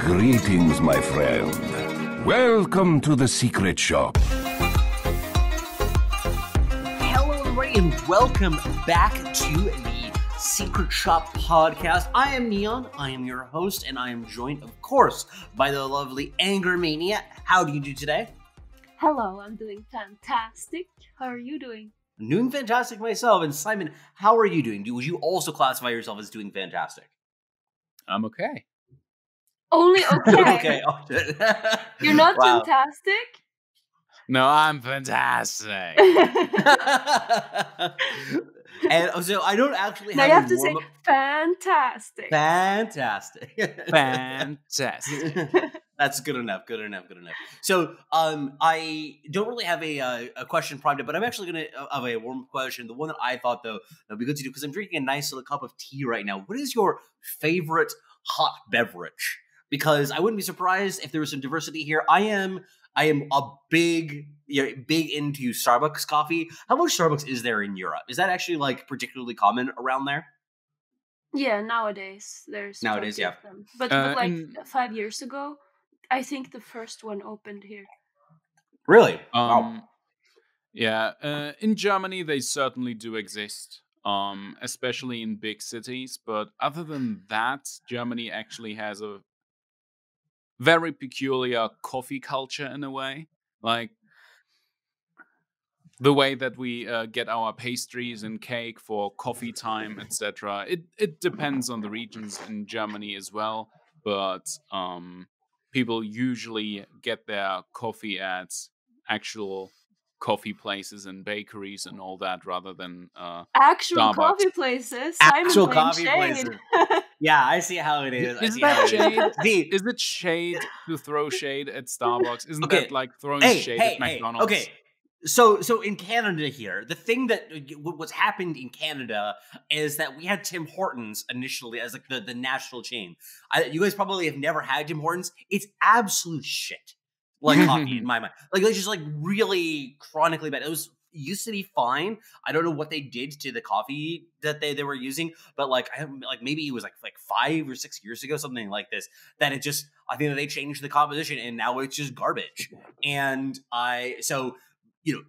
Greetings, my friend. Welcome to the secret shop. Hello, everybody, and welcome back to the Secret Shop podcast. I am Neon, I am your host, and I am joined, of course, by the lovely Anger Mania. How do you do today? Hello, I'm doing fantastic. How are you doing? I'm doing fantastic myself. And Cymen, how are you doing? Would you also classify yourself as doing fantastic? I'm okay. Only okay. Okay. Oh, shit. You're not Wow. fantastic? No, I'm fantastic. And so I don't actually Now have you have a to say warm-up. fantastic. Fantastic. Fantastic. That's good enough. Good enough. So, I don't really have a question primed, but I'm actually gonna have a warm question. The one that I thought though that'd be good to do because I'm drinking a nice little cup of tea right now. What is your favorite hot beverage? Because I wouldn't be surprised if there was some diversity here. I am a big into Starbucks coffee. How much Starbucks is there in Europe? Is that actually like particularly common around there? Yeah, nowadays there's Nowadays, plenty yeah. of them. But like 5 years ago, I think the first one opened here. Really? Wow. Yeah, in Germany they certainly do exist, especially in big cities. But other than that, Germany actually has a very peculiar coffee culture in a way. Like the way that we get our pastries and cake for coffee time, etc. It depends on the regions in Germany as well, but people usually get their coffee at actual coffee places and bakeries and all that rather than Actual Starbucks. coffee places. Actual Simon coffee shade. places. Yeah, I see how it is. Is that shade? See, Is it shade to throw shade at Starbucks? Isn't Okay. that like throwing hey, shade hey, at McDonald's? Okay. So in Canada here, the thing that what's happened in Canada is that we had Tim Hortons initially as like the national chain. You guys probably have never had Tim Hortons. It's absolute shit. Like coffee in my mind. Like it's just like really chronically bad. It used to be fine. I don't know what they did to the coffee that they were using, but like maybe it was like 5 or 6 years ago, something like this. That it just I think that they changed the composition and now it's just garbage. And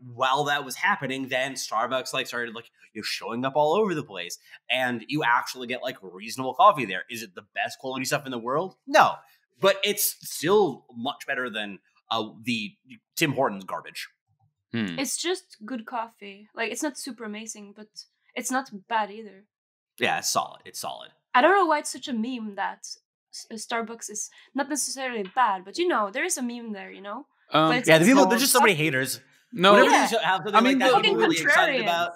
while that was happening, then Starbucks like started like showing up all over the place, and you actually get like reasonable coffee there. Is it the best quality stuff in the world? No, but it's still much better than the Tim Hortons garbage. It's just good coffee. Like it's not super amazing, but it's not bad either. Yeah, it's solid. It's solid. I don't know why it's such a meme that Starbucks is not necessarily bad, but there is a meme there, But it's Yeah, the people so there's just so many coffee. haters. No, Whenever Yeah. they have something I mean, like that, fucking people are really excited contrarians. about.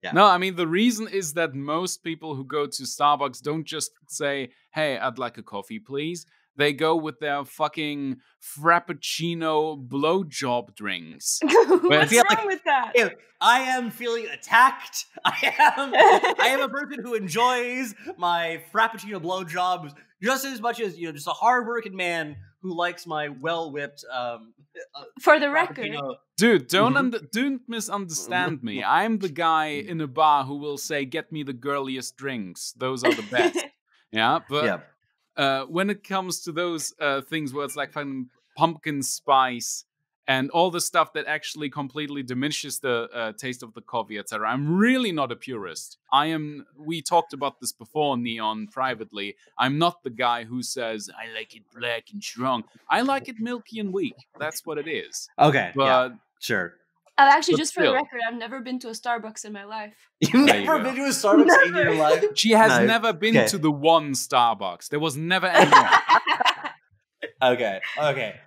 Yeah. No, I mean, the reason is that most people who go to Starbucks don't just say, hey, I'd like a coffee, please. They go with their fucking Frappuccino blowjob drinks. What's feel wrong like- with that? Ew, I am feeling attacked. I am a person who enjoys my Frappuccino blowjobs just as much as just a hardworking man who likes my well-whipped For the record, Frappuccino. Dude, don't misunderstand me. I'm the guy in a bar who will say, get me the girliest drinks. Those are the best. Yeah, but when it comes to those things where it's like fucking pumpkin spice and all the stuff that actually completely diminishes the taste of the coffee, etc., I'm really not a purist. We talked about this before, Neon, privately. I'm not the guy who says, I like it black and strong. I like it milky and weak. That's what it is. Okay, But yeah, sure. actually, But just for the still. record, I've never been to a Starbucks in my life. You've There you never go. been to a Starbucks in your Never. life? She has No. never been Okay. to the one Starbucks. There was never anyone. Okay.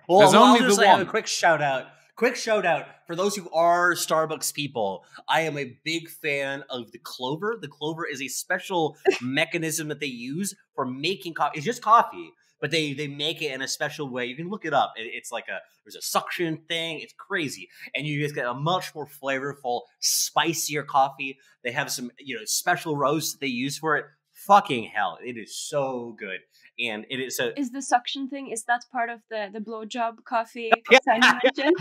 Well, There's I'll only just the have a one. quick shout out. Quick shout out for those who are Starbucks people. I am a big fan of the Clover. The Clover is a special mechanism that they use for making coffee. It's just coffee, but they make it in a special way. You can look it up. It's like there's a suction thing. It's crazy, and you just get a much more flavorful, spicier coffee. They have some special roasts that they use for it. Fucking hell, it is so good, and it is so. Is the suction thing? Is that part of the blowjob coffee Yeah. Simon mentioned?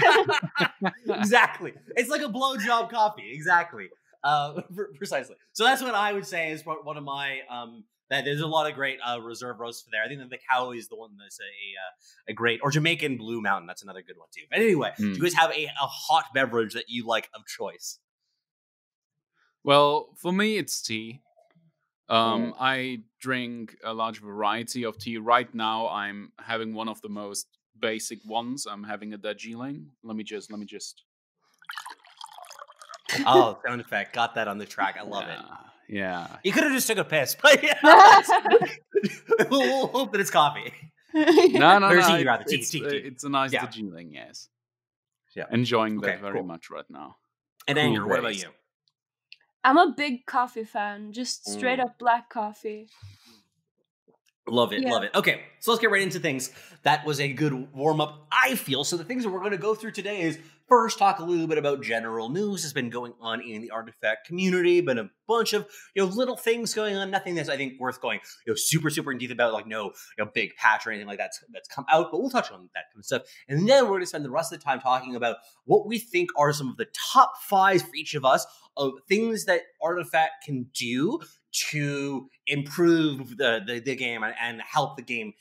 Exactly. It's like a blowjob coffee. Exactly. Precisely. So that's what I would say is one of my There's a lot of great reserve roasts for there. I think that the cow is the one that's a great, or Jamaican Blue Mountain. That's another good one too. But anyway, do you guys have a hot beverage that you like of choice? Well, for me, it's tea. I drink a large variety of tea. Right now, I'm having one of the most basic ones. I'm having a Darjeeling. Let me just. Oh, sound effect. Got that on the track. I love it. Yeah. You could have just took a piss, but yeah. we'll hope that it's coffee. No. Tea, rather. Tea. It's a nice Darjeeling, yes. Yeah. Enjoying that very much right now. And Cool Anger, what about race. you? I'm a big coffee fan. Just straight up black coffee. Love it. Okay, so let's get right into things. That was a good warm-up, I feel. So the things that we're going to go through today is first talk a little bit about general news that's been going on in the Artifact community, but a bunch of little things going on, nothing that's I think worth going super in depth about, like no big patch or anything like that that's come out, but we'll touch on that kind of stuff. And then we're going to spend the rest of the time talking about what we think are some of the top 5 for each of us of things that Artifact can do to improve the game and help the game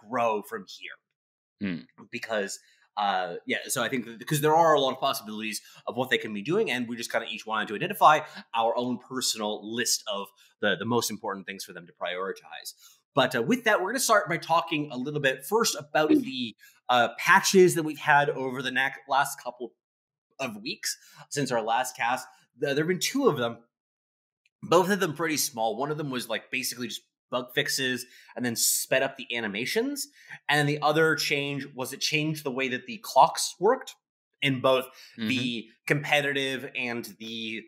grow from here. Because so I think because there are a lot of possibilities of what they can be doing, and we just kind of each wanted to identify our own personal list of the most important things for them to prioritize. But with that, we're going to start by talking a little bit first about the patches that we've had over the last couple of weeks since our last cast. There have been 2 of them. Both of them pretty small. One of them was like basically just bug fixes and then sped up the animations. And then the other change was it changed the way that the clocks worked in both the competitive and the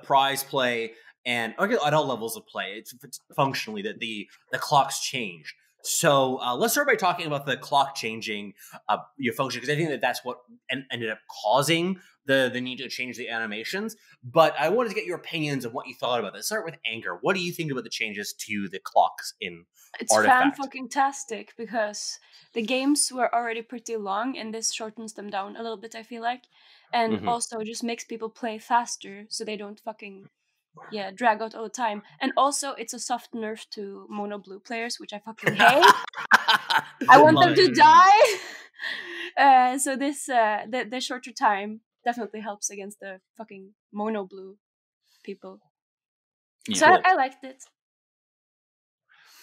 prize play and at all levels of play. It's functionally that the clocks changed. So let's start by talking about the clock changing your function, because I think that's what ended up causing the need to change the animations. But I wanted to get your opinions of what you thought about this. Start with Anger. What do you think about the changes to the clocks in Artifact? It's fan-fucking-tastic, because the games were already pretty long, and this shortens them down a little bit, I feel like. And also just makes people play faster, so they don't fucking drag out all the time. And also, it's a soft nerf to mono blue players, which I fucking hate. I want them to die. So this the shorter time definitely helps against the fucking mono blue people. Yeah. So I liked it.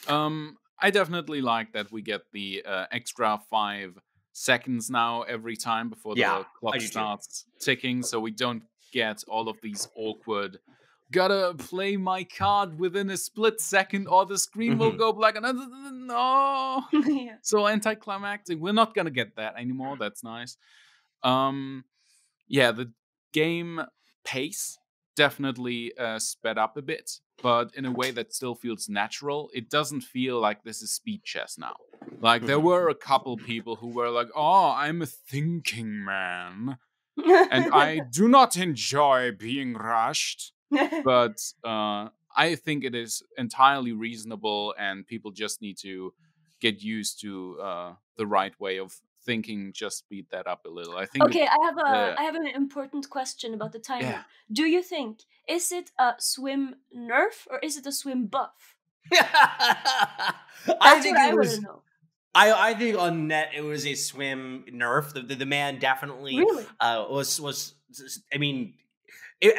I definitely like that we get the extra 5 seconds now every time before the clock starts ticking, so we don't get all of these awkward gotta play my card within a split second or the screen will go black and no. So anticlimactic. We're not gonna get that anymore. That's nice. The game pace definitely sped up a bit, but in a way that still feels natural. It doesn't feel like this is speed chess now. Like there were a couple people who were like, "Oh, I'm a thinking man, and I do not enjoy being rushed." But I think it is entirely reasonable, and people just need to get used to the right way of thinking. Just speed that up a little. I think. Okay, I have an important question about the timer. Yeah. Do you think is it a swim nerf or is it a swim buff? I think it was. I think on net it was a swim nerf. The man definitely really? was. I mean.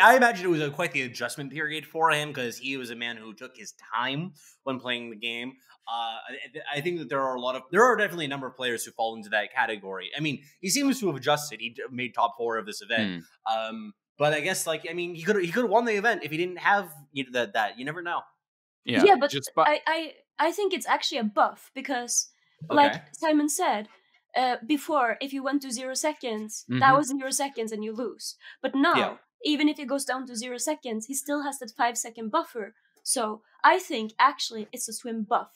I imagine it was quite the adjustment period for him, because he was a man who took his time when playing the game. I think that there are definitely a number of players who fall into that category. I mean, he seems to have adjusted. He made top 4 of this event. But I guess, he could have won the event if he didn't have that. You never know. Yeah, but I think it's actually a buff, because, like Cymen said, before, if you went to 0 seconds, that was 0 seconds and you lose. But now, even if it goes down to 0 seconds, he still has that 5-second buffer. So I think actually it's a swim buff.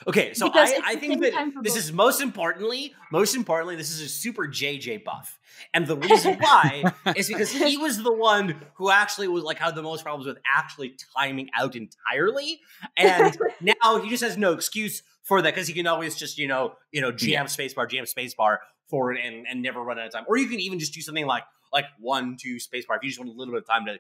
Okay, so I think that this is most importantly, this is a super JJ buff. And the reason why is because he was the one who actually had the most problems with actually timing out entirely. And now he just has no excuse for that, because he can always just, GM spacebar forward and never run out of time. Or you can even just do something like 1, 2 spacebar if you just want a little bit of time to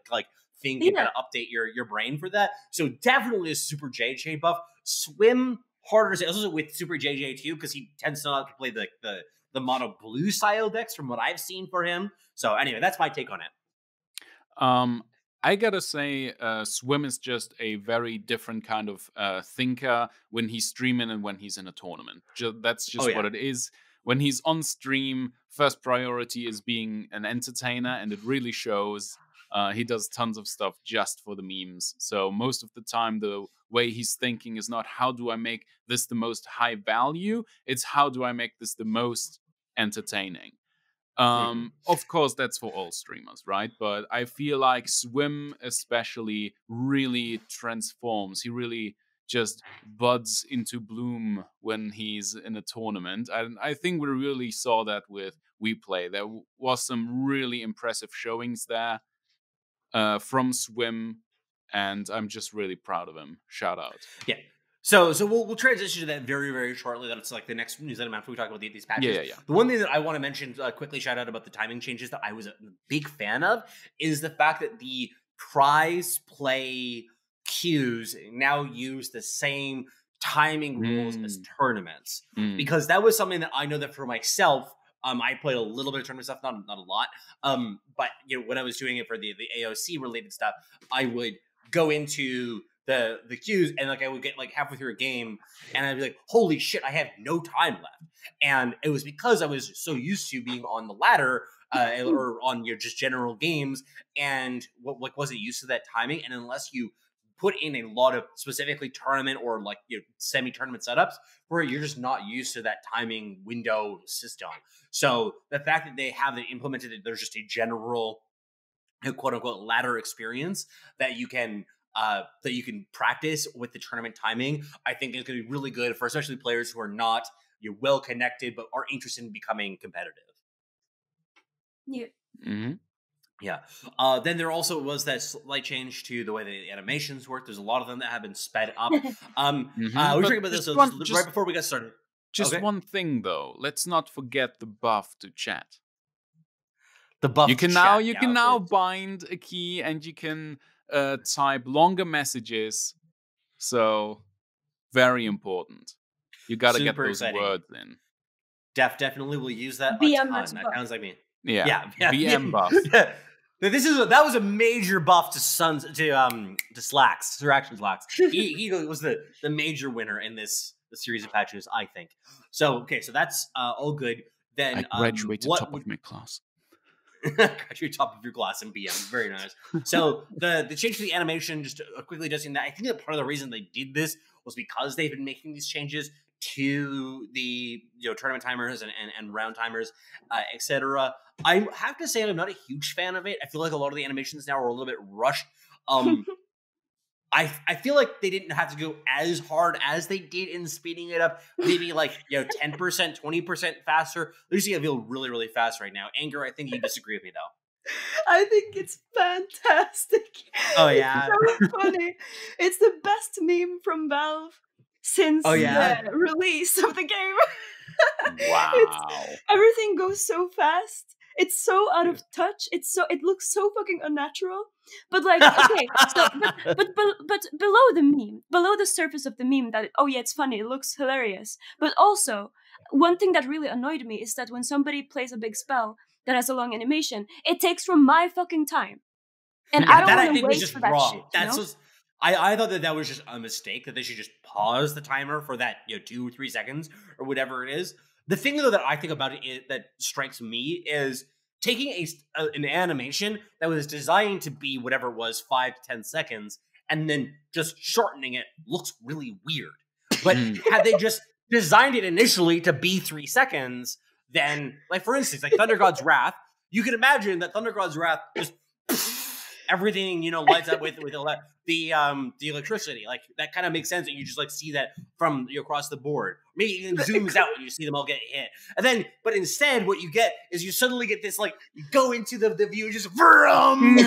think and kind of update your brain for that. So definitely a Super JJ buff. Swim harder, also with Super JJ too, because he tends to not to play the mono blue style decks from what I've seen for him. So anyway, that's my take on it. I gotta say, Swim is just a very different kind of thinker when he's streaming and when he's in a tournament. That's just what it is. When he's on stream, first priority is being an entertainer, and it really shows. He does tons of stuff just for the memes. So most of the time, the way he's thinking is not how do I make this the most high value, it's how do I make this the most entertaining. Of course, that's for all streamers, right? But I feel like Swim especially really transforms. He really just buds into bloom when he's in a tournament. And I think we really saw that with WePlay. There was some really impressive showings there from Swim, and I'm just really proud of him. Shout out. Yeah. So we'll transition to that very, very shortly. That's like the next news item after we talk about these patches. Yeah. The one thing that I want to mention, quickly shout out about the timing changes that I was a big fan of, is the fact that the prize play queues now use the same timing rules as tournaments. Because that was something that I know that for myself, I played a little bit of tournament stuff, not a lot. But when I was doing it for the AOC related stuff, I would go into the queues, and like I would get like halfway through a game and I'd be like, holy shit, I have no time left. And it was because I was so used to being on the ladder or on your just general games, and wasn't used to that timing. And unless you put in a lot of specifically tournament or like semi-tournament setups where you're just not used to that timing window system. So the fact that they have it implemented, there's just a general quote unquote ladder experience that you can practice with the tournament timing, I think is going to be really good for especially players who are not well connected but are interested in becoming competitive. Yeah. Yeah. Then there also was that slight change to the way the animations work. There's a lot of them that have been sped up. We were talking about this right before we got started. Just one thing though, let's not forget the buff to chat. The buff you can now bind a key and you can type longer messages. So very important. You got to get those words in. Definitely will use that a ton. That sounds like me. Yeah. VM buff. Yeah. That was a major buff to Slacks, Sir Action Slacks. He was the major winner in this series of patches, I think. So so that's all good. Then I graduated top of my class. Graduate top of your class in BM. Very nice. So the change to the animation, just quickly addressing that, I think that part of the reason they did this was because they've been making these changes to the tournament timers and round timers, etc. I have to say I'm not a huge fan of it. I feel like a lot of the animations now are a little bit rushed. I feel like they didn't have to go as hard as they did in speeding it up. Maybe like 10%, 20% faster. Lucy, I feel really, really fast right now. Anger, I think you disagree with me though. I think it's fantastic. Oh yeah, it's so funny. It's the best meme from Valve since the release of the game. Wow, everything goes so fast. It's so out of touch. It looks so fucking unnatural. But like, okay, so but below the meme, below the surface of the meme, that it's funny, it looks hilarious. But also, one thing that really annoyed me is that when somebody plays a big spell that has a long animation, it takes from my fucking time, and I don't want to wait for that shit. That's just, I thought that was just a mistake, that they should just pause the timer for that 2 or 3 seconds or whatever it is. The thing though that I think about it that strikes me is taking an animation that was designed to be whatever it was 5 to 10 seconds and then just shortening it looks really weird. But had they just designed it initially to be 3 seconds, then like for instance, like Thunder God's Wrath, you can imagine that Thunder God's Wrath just everything lights up with the electricity. Like that kind of makes sense, and you just like see that from across the board. Maybe it even zooms out and you see them all get hit. And then, but instead, what you get is you suddenly get this, like, you go into the view and just vroom!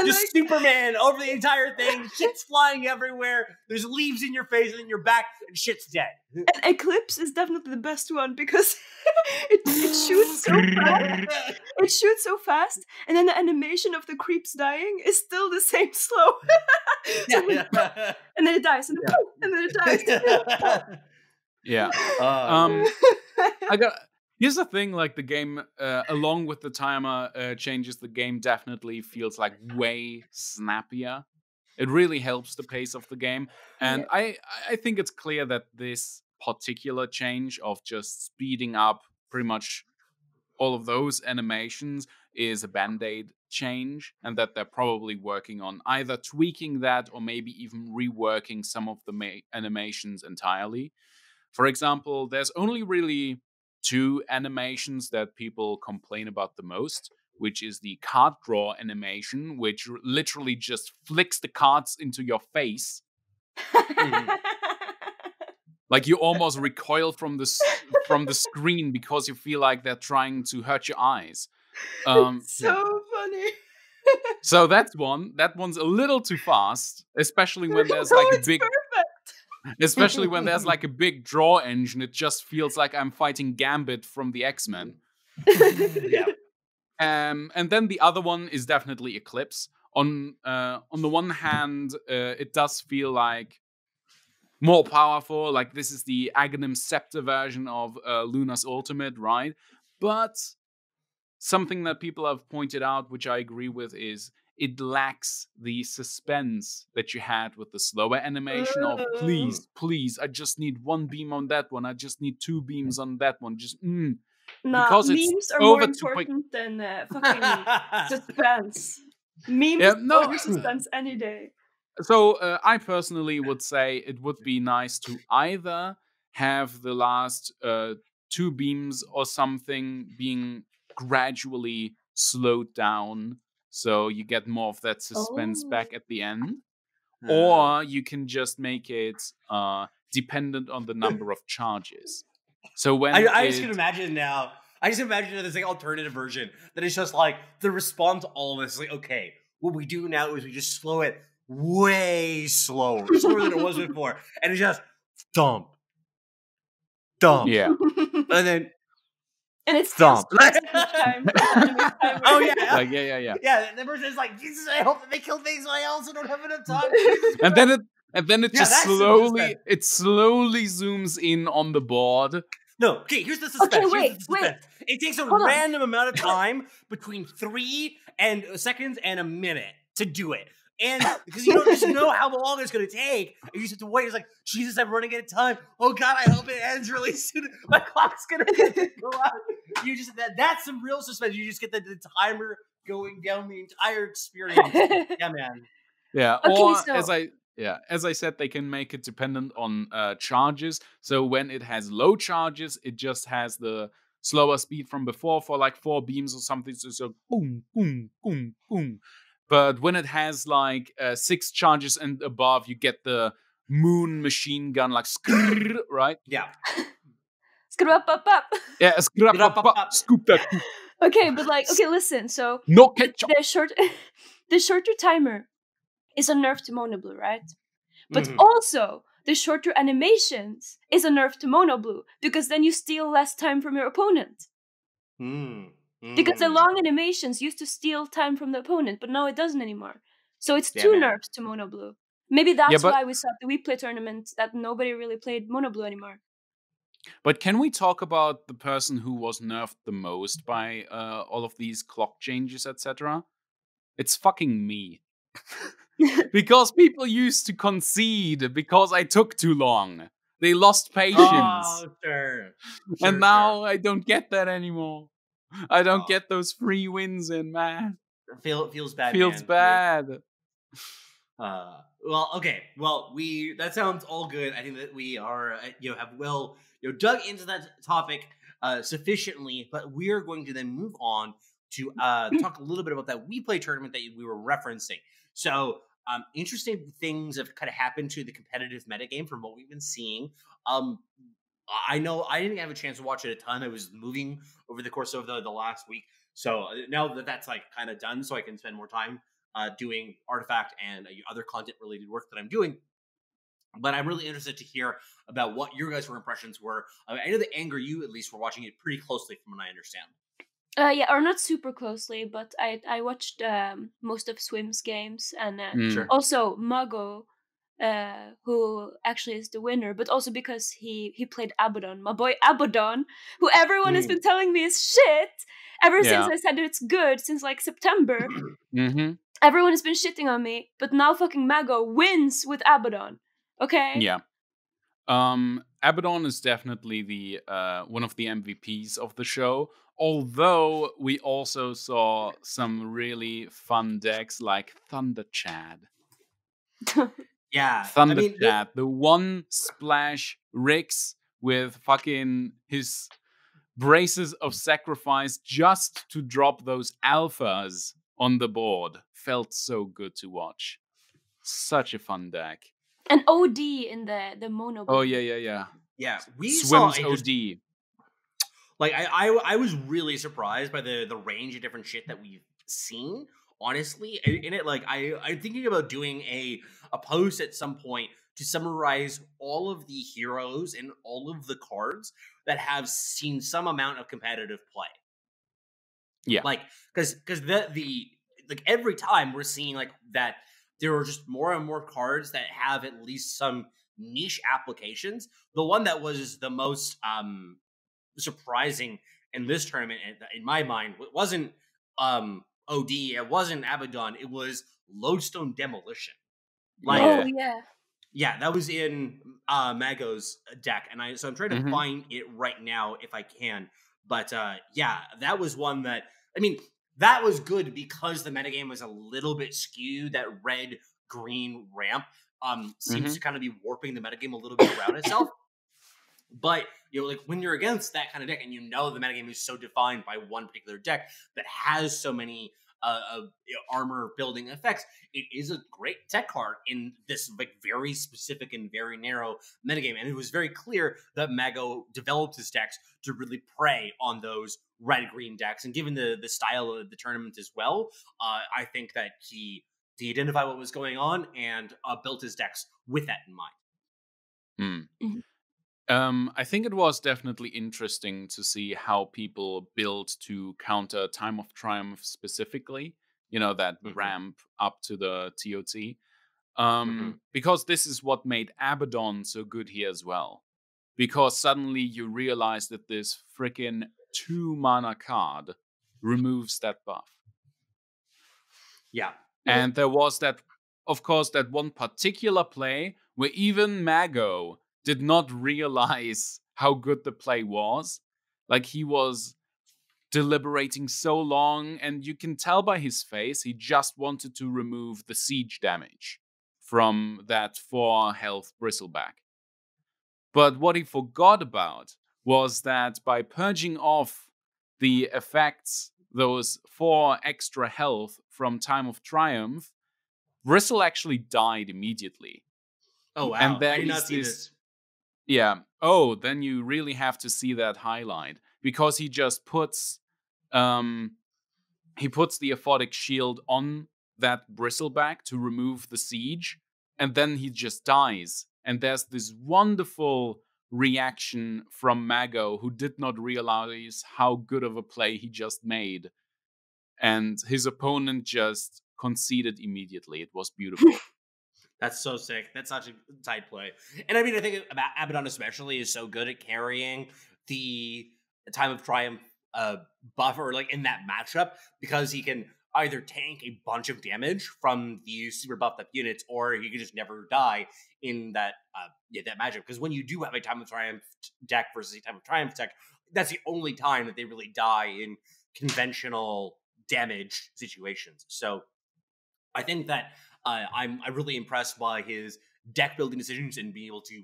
Just Superman over the entire thing. Shit's flying everywhere. There's leaves in your face and in your back, and shit's dead. And Eclipse is definitely the best one because it shoots so fast. It shoots so fast, and then the animation of the creeps dying is still the same slow. And then it dies, and then it dies. Yeah. Here's the thing, like the game, along with the timer changes, the game definitely feels like way snappier. It really helps the pace of the game. And I think it's clear that this particular change of just speeding up pretty much all of those animations is a Band-Aid change, and that they're probably working on either tweaking that or maybe even reworking some of the animations entirely. For example, there's only really 2 animations that people complain about the most, which is the card draw animation, which literally just flicks the cards into your face. Like you almost recoil from the screen because you feel like they're trying to hurt your eyes. It's so funny. So that's one. That one's a little too fast, especially when there's like a big... Especially when there's like a big draw engine, it just feels like I'm fighting Gambit from the X-Men. And then the other one is definitely Eclipse. On the one hand, it does feel like more powerful. Like this is the Aghanim Scepter version of Luna's Ultimate, right? But something that people have pointed out, which I agree with, is it lacks the suspense that you had with the slower animation of please, I just need 1 beam on that one. I just need 2 beams on that one. Just Nah, because memes are more important than fucking suspense. Memes over suspense any day. So I personally would say it would be nice to either have the last 2 beams or something being gradually slowed down, so you get more of that suspense back at the end. Or you can just make it dependent on the number of charges. So when I just can imagine now. I just imagine there's like alternative version that is just like the response to all of this is like, okay, what we do now is we just slow it way slower than it was before, and it's just thump. Yeah. And it's thump. Time. Oh yeah. Like, yeah. Yeah, the person is like, Jesus, I hope that they kill things, but I also don't have enough time. And then it just slowly zooms in on the board. No, okay, here's the suspense. Okay, wait. It takes a random amount of time between 3 seconds and a minute to do it. And because you don't just know how long it's going to take, you just have to wait. It's like, Jesus, I'm running out of time. Oh, God, I hope it ends really soon. My clock's going to go out. You just that's some real suspense. You just get the timer going down the entire experience. Yeah, man. Yeah, okay, as I said, they can make it dependent on charges. So when it has low charges, it just has the slower speed from before for like 4 beams or something. So it's like boom, boom, boom, boom. But when it has like 6 charges and above, you get the moon machine gun, like skrrr, right? Yeah. Skrrr-up-up-up. Yeah, skrrr-up-up-up. Scoop that. Okay, but like, listen. So no ketchup. The shorter timer is a nerf to Mono Blue, right? But also, the shorter animations is a nerf to Mono Blue, because then you steal less time from your opponent. Because the long animations used to steal time from the opponent, but now it doesn't anymore. So it's 2 nerfs to Mono Blue. Maybe that's why we saw the We Play tournament that nobody really played Mono Blue anymore. But can we talk about the person who was nerfed the most by all of these clock changes, etc.? It's fucking me. Because people used to concede because I took too long. They lost patience. Oh, sure. And now I don't get that anymore. I don't get those free wins in, man. Feels bad. Feels bad. Well, okay. Well, that sounds all good. I think that we are, have dug into that topic sufficiently, but we are going to then move on to talk a little bit about that We Play tournament that we were referencing. So, Interesting things have kind of happened to the competitive metagame from what we've been seeing. I know I didn't have a chance to watch it a ton. I was moving over the course of the last week. So now that that's like kind of done, so I can spend more time doing artifact and other content related work that I'm doing. But I'm really interested to hear about what your guys' impressions were. I know that Anger, you at least were watching it pretty closely from what I understand. Yeah, or not super closely, but I watched most of Swim's games, and Sure. also Mago, who actually is the winner, but also because he played Abaddon, my boy Abaddon, who everyone has been telling me is shit ever since I said it's good, since like September. Everyone has been shitting on me, but now fucking Mago wins with Abaddon. Okay? Yeah. Abaddon is definitely the one of the MVPs of the show. Although we also saw some really fun decks like Thunder Chad. Yeah. Thunder Chad, the one splash Rix with fucking his braces of sacrifice just to drop those alphas on the board felt so good to watch. Such a fun deck. An OD in the mono. Oh yeah. We Swim's saw OD. Like I was really surprised by the range of different shit that we've seen. Honestly, in it, like I'm thinking about doing a post at some point to summarize all of the heroes and all of the cards that have seen some amount of competitive play. Yeah, like because the like every time we're seeing like that there are just more and more cards that have at least some niche applications. The one that was the most surprising in this tournament, in my mind, it wasn't OD, it wasn't Abaddon, it was Lodestone Demolition. Like, yeah, that was in Mago's deck, and I'm trying to find it right now if I can. But yeah, that was one that that was good because the metagame was a little bit skewed. That red-green ramp seems to kind of be warping the metagame a little bit around itself. But like when you're against that kind of deck, and the metagame is so defined by one particular deck that has so many armor building effects, it is a great tech card in this like very specific and very narrow metagame. And it was very clear that Mago developed his decks to really prey on those red-green decks. And given the style of the tournament as well, I think that he identified what was going on and built his decks with that in mind. I think it was definitely interesting to see how people build to counter Time of Triumph specifically, that ramp up to the TOT. Because this is what made Abaddon so good here as well. Because suddenly you realize that this freaking 2-mana card removes that buff. Yeah. And there was that one particular play where even Mago did not realize how good the play was. Like, he was deliberating so long, and you can tell by his face he just wanted to remove the siege damage from that 4 health bristleback. But what he forgot about was that by purging off the effects, those 4 extra health from Time of Triumph, Bristle actually died immediately. Oh wow! And I did not see this. Yeah. Oh, then you really have to see that highlight, because he just puts the aphotic shield on that bristleback to remove the siege, and then he just dies. And there's this wonderful reaction from Mago, who did not realize how good of a play he just made, and his opponent just conceded immediately. It was beautiful. That's so sick. That's such a tight play. And I think about Abaddon especially is so good at carrying the Time of Triumph buffer like in that matchup, because he can either tank a bunch of damage from these super buffed up units, or he can just never die in that that matchup. Because when you do have a Time of Triumph deck versus a Time of Triumph deck, that's the only time that they really die in conventional damage situations. So I think that I'm really impressed by his deck building decisions and being able to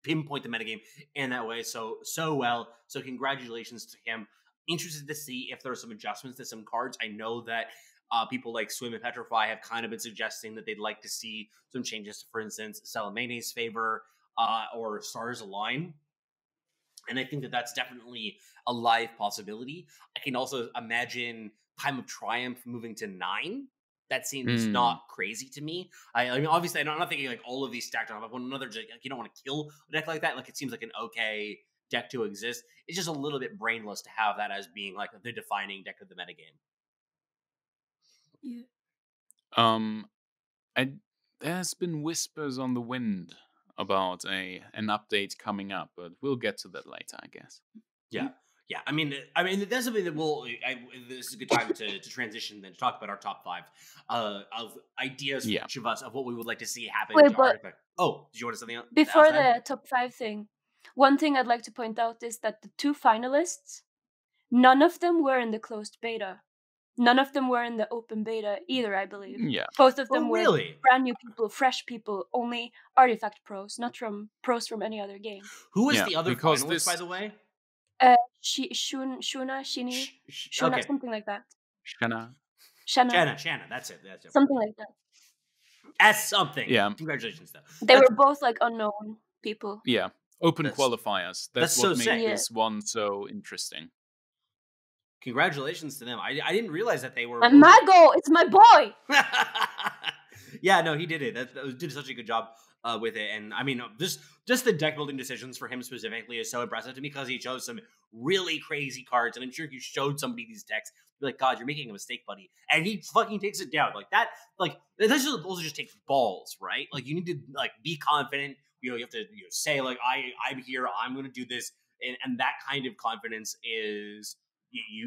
pinpoint the metagame in that way so well. So congratulations to him. Interested to see if there are some adjustments to some cards. I know that People like Swim and Petrify have kind of been suggesting that they'd like to see some changes to, for instance, Salamene's favor or Stars Align. And I think that that's definitely a live possibility. I can also imagine Time of Triumph moving to 9. That seems not crazy to me. I mean, obviously, I'm not thinking like all of these stacked on one another. Just, like, you don't want to kill a deck like that. Like, it seems like an okay deck to exist. It's just a little bit brainless to have that as being like the defining deck of the metagame. Yeah. There's been whispers on the wind about an update coming up, but we'll get to that later, I guess. Yeah. Yeah, I mean, that's something that this is a good time to transition then to talk about our top 5 of ideas for each of us of what we would like to see happen. Wait, but did you want something else? Before the top 5 thing, one thing I'd like to point out is that the 2 finalists, none of them were in the closed beta. None of them were in the open beta either, I believe. Yeah. Both of them were brand new people, fresh people, only Artifact pros, not from pros from any other game. Who was the other finalist, by the way? Shuna, okay. something like that. Shanna, that's it. Something like that. That's something. Yeah. Congratulations, though. They were both like unknown people. Yeah. Open qualifiers. That's what so made this one so interesting. Congratulations to them. I didn't realize that they were... And Mago, it's my boy! Yeah, no, he did it. That did such a good job with it. And I mean, just the deck building decisions for him specifically is so impressive to me because he chose some really crazy cards. And I'm sure if you showed somebody these decks, you'd be like, God, you're making a mistake, buddy. And he fucking takes it down. Like that, like, this also just takes balls, right? Like, you need to, like, be confident. You know, you have to say, like, I'm here, I'm going to do this. And that kind of confidence is...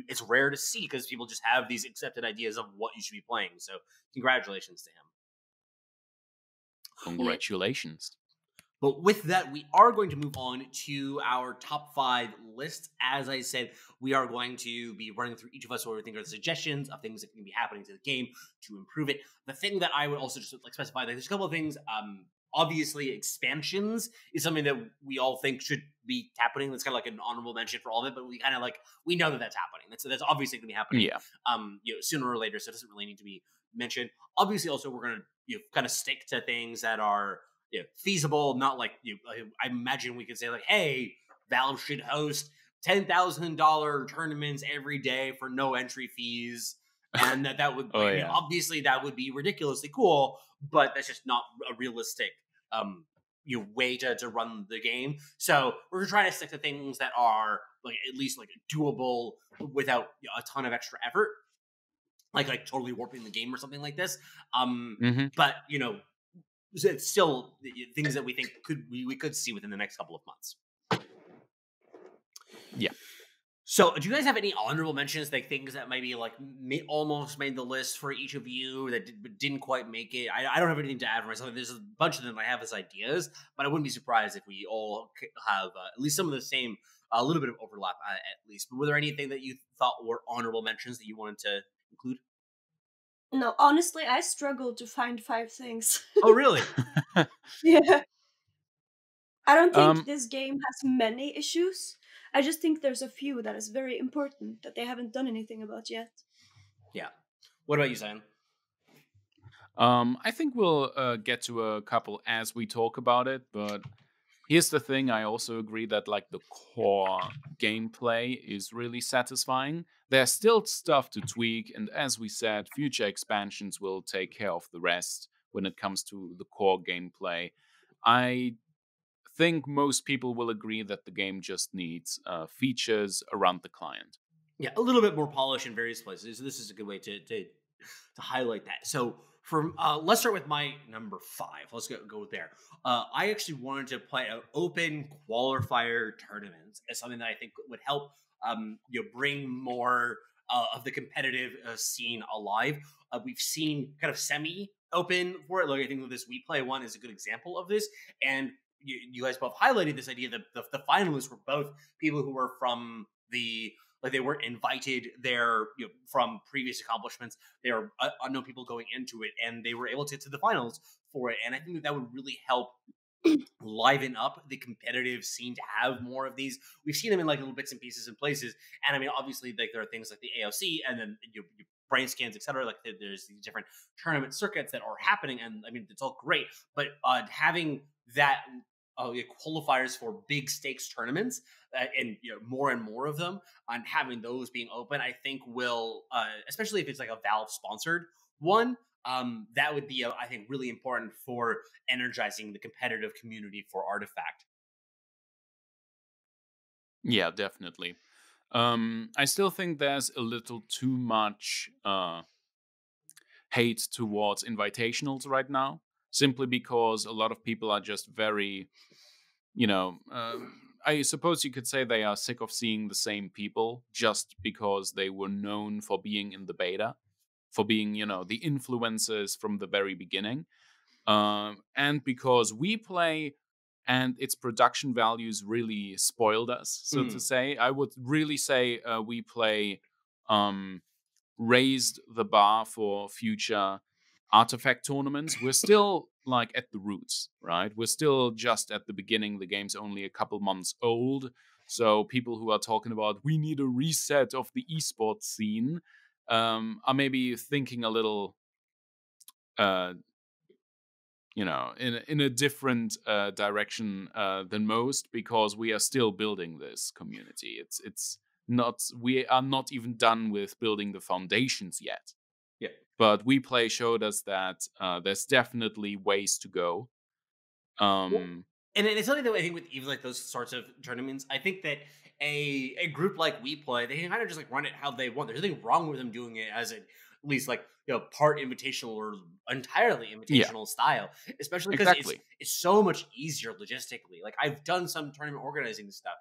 it's rare to see because people just have these accepted ideas of what you should be playing. So congratulations to him. Congratulations. But with that, we are going to move on to our top 5 list. As I said, we are going to be running through each of us what we think are the suggestions of things that can be happening to the game to improve it. The thing that I would also just like specify, there's a couple of things. Obviously, expansions is something that we all think should be happening. That's kind of like an honorable mention for all of it, but we kind of we know that that's happening. That's obviously going to be happening. Yeah. Sooner or later, so it doesn't really need to be mentioned. Obviously, also we're going to kind of stick to things that are feasible. Not like I imagine we could say like, hey, Valve should host $10,000 tournaments every day for no entry fees. And that would obviously that would be ridiculously cool, but that's just not a realistic way to run the game. So we're trying to stick to things that are like at least like doable without a ton of extra effort, like totally warping the game or something like this. But it's still things that we think we could see within the next couple of months. Yeah. So, do you guys have any honorable mentions, like things that maybe like almost made the list for each of you that didn't quite make it? I don't have anything to add for myself. There's a bunch of them I have as ideas, but I wouldn't be surprised if we all have at least some of the same, a little bit of overlap at least. But were there anything that you thought were honorable mentions that you wanted to include? No, honestly, I struggled to find 5 things. Oh, really? Yeah. I don't think this game has many issues. I just think there's a few that is very important that they haven't done anything about yet. Yeah. What about you, Cymen? I think we'll get to a couple as we talk about it, but here's the thing. I also agree that like the core gameplay is really satisfying. There's still stuff to tweak, and as we said, future expansions will take care of the rest when it comes to the core gameplay. I think most people will agree that the game just needs features around the client. Yeah, a little bit more polish in various places. This is a good way to highlight that. So let's start with my number 5. Let's go there. I actually wanted to play an open qualifier tournaments as something that I think would help bring more of the competitive scene alive. We've seen kind of semi-open for it. Like I think this We Play one is a good example of this, and you guys both highlighted this idea that the finalists were both people who were from they weren't invited there from previous accomplishments. They are unknown people going into it, and they were able to get to the finals for it. And I think that would really help liven up the competitive scene to have more of these. We've seen them in like little bits and pieces and places. And I mean, obviously, like there are things like the AOC, and then brain scans, etc. Like there's these different tournament circuits that are happening, and I mean it's all great, but having that qualifiers for big stakes tournaments and more and more of them, and having those being open, I think will, especially if it's like a Valve sponsored one, that would be I think really important for energizing the competitive community for Artifact. Yeah, definitely. I still think there's a little too much hate towards invitationals right now, simply because a lot of people are just very, I suppose you could say they are sick of seeing the same people just because they were known for being in the beta, for being, the influencers from the very beginning. And because we play and its production values really spoiled us, so to say. I would really say we play raised the bar for future Artifact tournaments. We're still like at the roots, right? We're still just at the beginning. The game's only a couple months old. So people who are talking about we need a reset of the esports scene are maybe thinking a little in a different direction than most, because we are still building this community. It's not, we are not even done with building the foundations yet. Yeah. But we play showed us that there's definitely ways to go. And it's something that I think with even like those sorts of tournaments, I think that a group like We Play, they can kind of just like run it how they want. There's nothing wrong with them doing it as at least like part invitational or entirely invitational style, especially because it's so much easier logistically. Like I've done some tournament organizing stuff,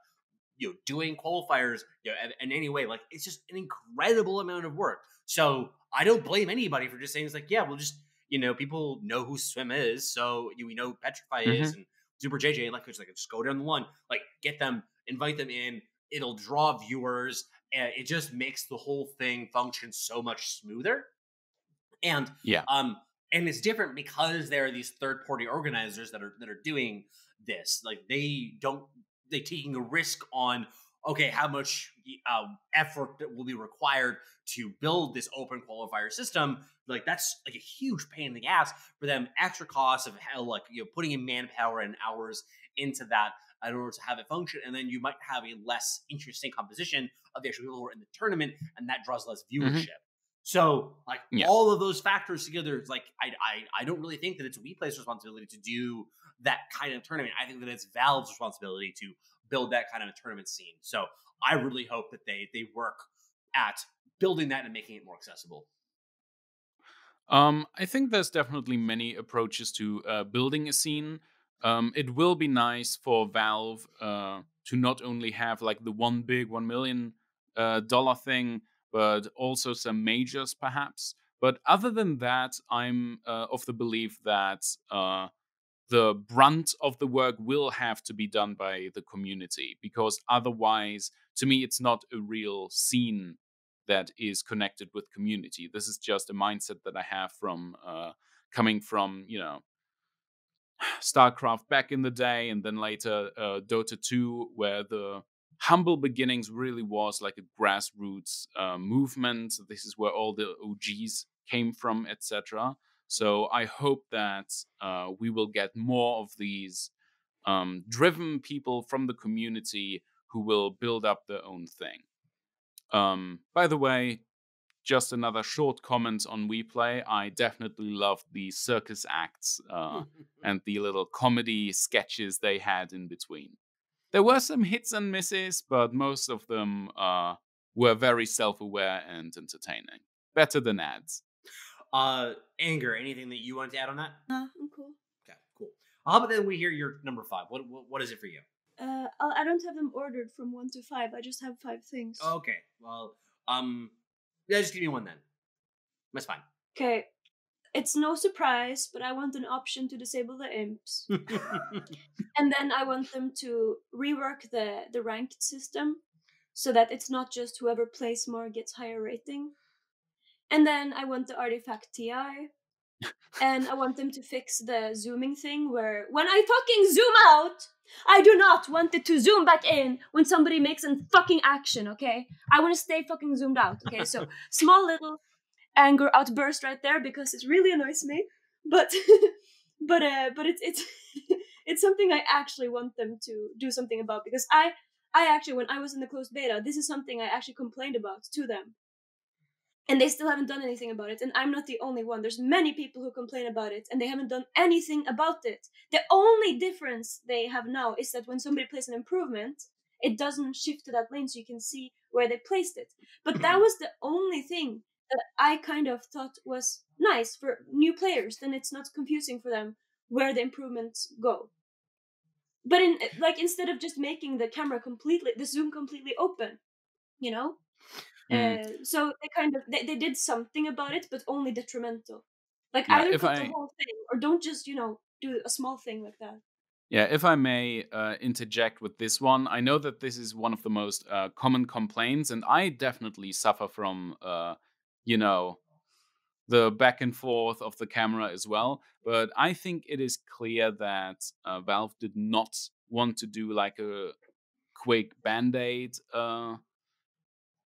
doing qualifiers, in any way, like it's just an incredible amount of work. So I don't blame anybody for just saying it's like, yeah, we'll just, people know who Swim is, so we know Petrify is, and Super JJ, and like just go down the line, like get them, invite them in. It'll draw viewers, and it just makes the whole thing function so much smoother. And and it's different because there are these third-party organizers that are doing this. Like they're taking a risk on, okay, how much effort that will be required to build this open qualifier system. Like that's like a huge pain in the ass for them. Extra costs of putting in manpower and hours into that in order to have it function. And then you might have a less interesting composition of the actual people who are in the tournament, and that draws less viewership. So like all of those factors together, it's like I don't really think that it's We Play's responsibility to do that kind of tournament. I think that it's Valve's responsibility to build that kind of a tournament scene. So I really hope that they work at building that and making it more accessible. I think there's definitely many approaches to building a scene. It will be nice for Valve to not only have like the one big $1 million thing, but also some majors perhaps. But other than that, I'm of the belief that the brunt of the work will have to be done by the community, because otherwise, to me, it's not a real scene that is connected with community. This is just a mindset that I have from coming from, StarCraft back in the day, and then later Dota 2, where the humble beginnings really was like a grassroots movement. This is where all the OGs came from, etc. So I hope that we will get more of these driven people from the community who will build up their own thing. By the way, just another short comment on We Play. I definitely loved the circus acts and the little comedy sketches they had in between. There were some hits and misses, but most of them were very self-aware and entertaining. Better than ads. Anger, anything that you want to add on that? I'm cool. Okay, cool. How about then we hear your number 5? What is it for you? I don't have them ordered from 1 to 5. I just have 5 things. Okay, well, yeah, just give me one then. That's fine. Okay. It's no surprise, but I want an option to disable the imps. And then I want them to rework the ranked system so that it's not just whoever plays more gets higher rating. And then I want the Artifact TI. And I want them to fix the zooming thing where when I fucking zoom out, I do not want it to zoom back in when somebody makes a fucking action, okay? I want to stay fucking zoomed out, okay? So small little anger outburst right there because it really annoys me. But but it's it's something I actually want them to do something about, because I actually, when I was in the closed beta, this is something I actually complained about to them. And they still haven't done anything about it. And I'm not the only one. There's many people who complain about it, and they haven't done anything about it. The only difference they have now is that when somebody plays an improvement, it doesn't shift to that lane so you can see where they placed it. But that was the only thing that I kind of thought was nice for new players. Then it's not confusing for them where the improvements go. But instead of just making the zoom completely open, you know? So they did something about it, but only detrimental. Like, either put the whole thing, or don't just do a small thing like that. Yeah, if I may interject with this one, I know that this is one of the most common complaints, and I definitely suffer from the back and forth of the camera as well. But I think it is clear that Valve did not want to do like a quick band-aid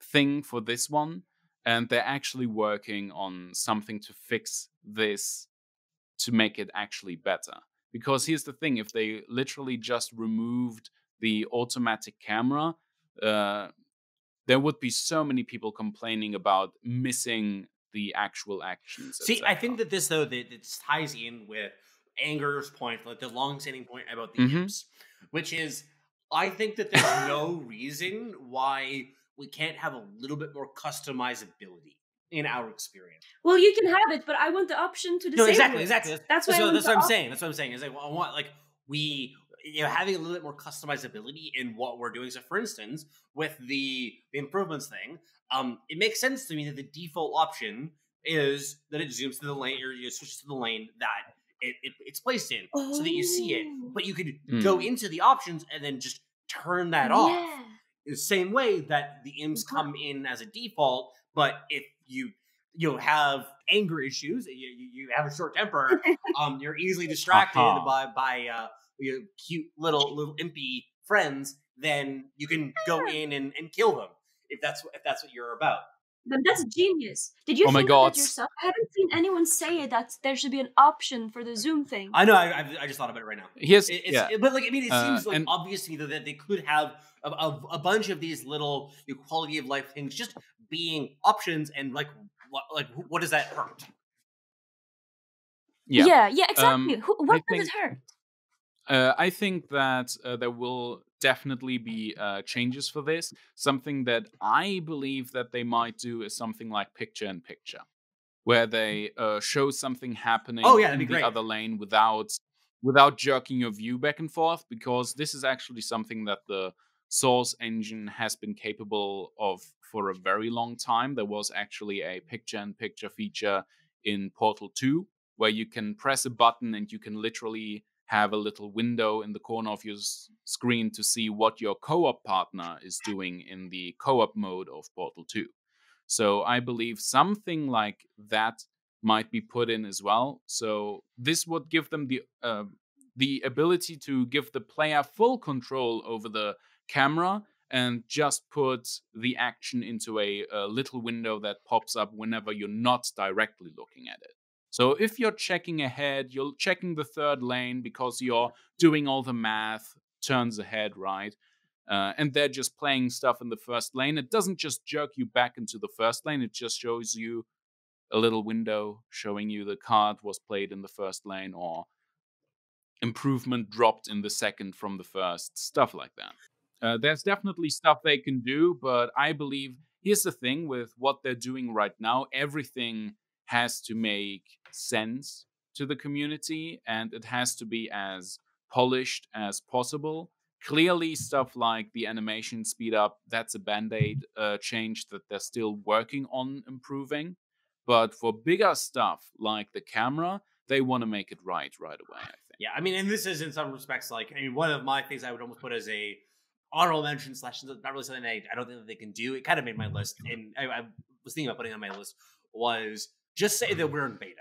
thing for this one, and they're actually working on something to fix this to make it actually better. Because here's the thing, if they literally just removed the automatic camera, there would be so many people complaining about missing the actual actions. See, I think that this, though, that ties in with Anger's point, like the long-standing point about the imps, which is, I think that there's no reason why we can't have a little bit more customizability in our experience. Well, you can have it, but I want the option to disable it. Exactly. That's what I'm saying. That's what I'm saying. Is like, I want, like, having a little bit more customizability in what we're doing. So, for instance, with the improvements thing, it makes sense to me that the default option is that it zooms to the lane, or you switch to the lane that it's placed in, so that you see it. But you could go into the options and then just turn that off. The same way that the imps come in as a default, but if you have anger issues, you have a short temper, you're easily distracted by your cute little impy friends, then you can go in and kill them if that's what you're about. But that's genius. Did you think of that yourself? I haven't seen anyone say that there should be an option for the zoom thing. I know. I just thought about it right now. But like, I mean, it seems like obvious to me that they could have a bunch of these little quality of life things just being options, and like what does that hurt? Yeah, exactly. What does it hurt? I think that there will definitely be changes for this. Something that I believe that they might do is something like picture-in-picture, where they show something happening in the other lane without jerking your view back and forth, because this is actually something that the Source engine has been capable of for a very long time. There was actually a picture-in-picture feature in Portal 2, where you can press a button and you can literally have a little window in the corner of your screen to see what your co-op partner is doing in the co-op mode of Portal 2. So I believe something like that might be put in as well. So this would give them the ability to give the player full control over the camera and just put the action into a little window that pops up whenever you're not directly looking at it. So if you're checking ahead, you're checking the third lane because you're doing all the math, turns ahead, right? And they're just playing stuff in the first lane. It doesn't just jerk you back into the first lane. It just shows you a little window showing you the card was played in the first lane, or improvement dropped in the second from the first, stuff like that. There's definitely stuff they can do, but I believe, here's the thing with what they're doing right now, everything has to make sense to the community, and it has to be as polished as possible. Clearly, stuff like the animation speed up, that's a band-aid change that they're still working on improving. But for bigger stuff like the camera, they want to make it right away, I think. Yeah, I mean, and this is in some respects like, I mean, one of my things I would almost put as a honorable mention / not really something I don't think that they can do. It kind of made my list, and I was thinking about putting it on my list, was just say that we're in beta.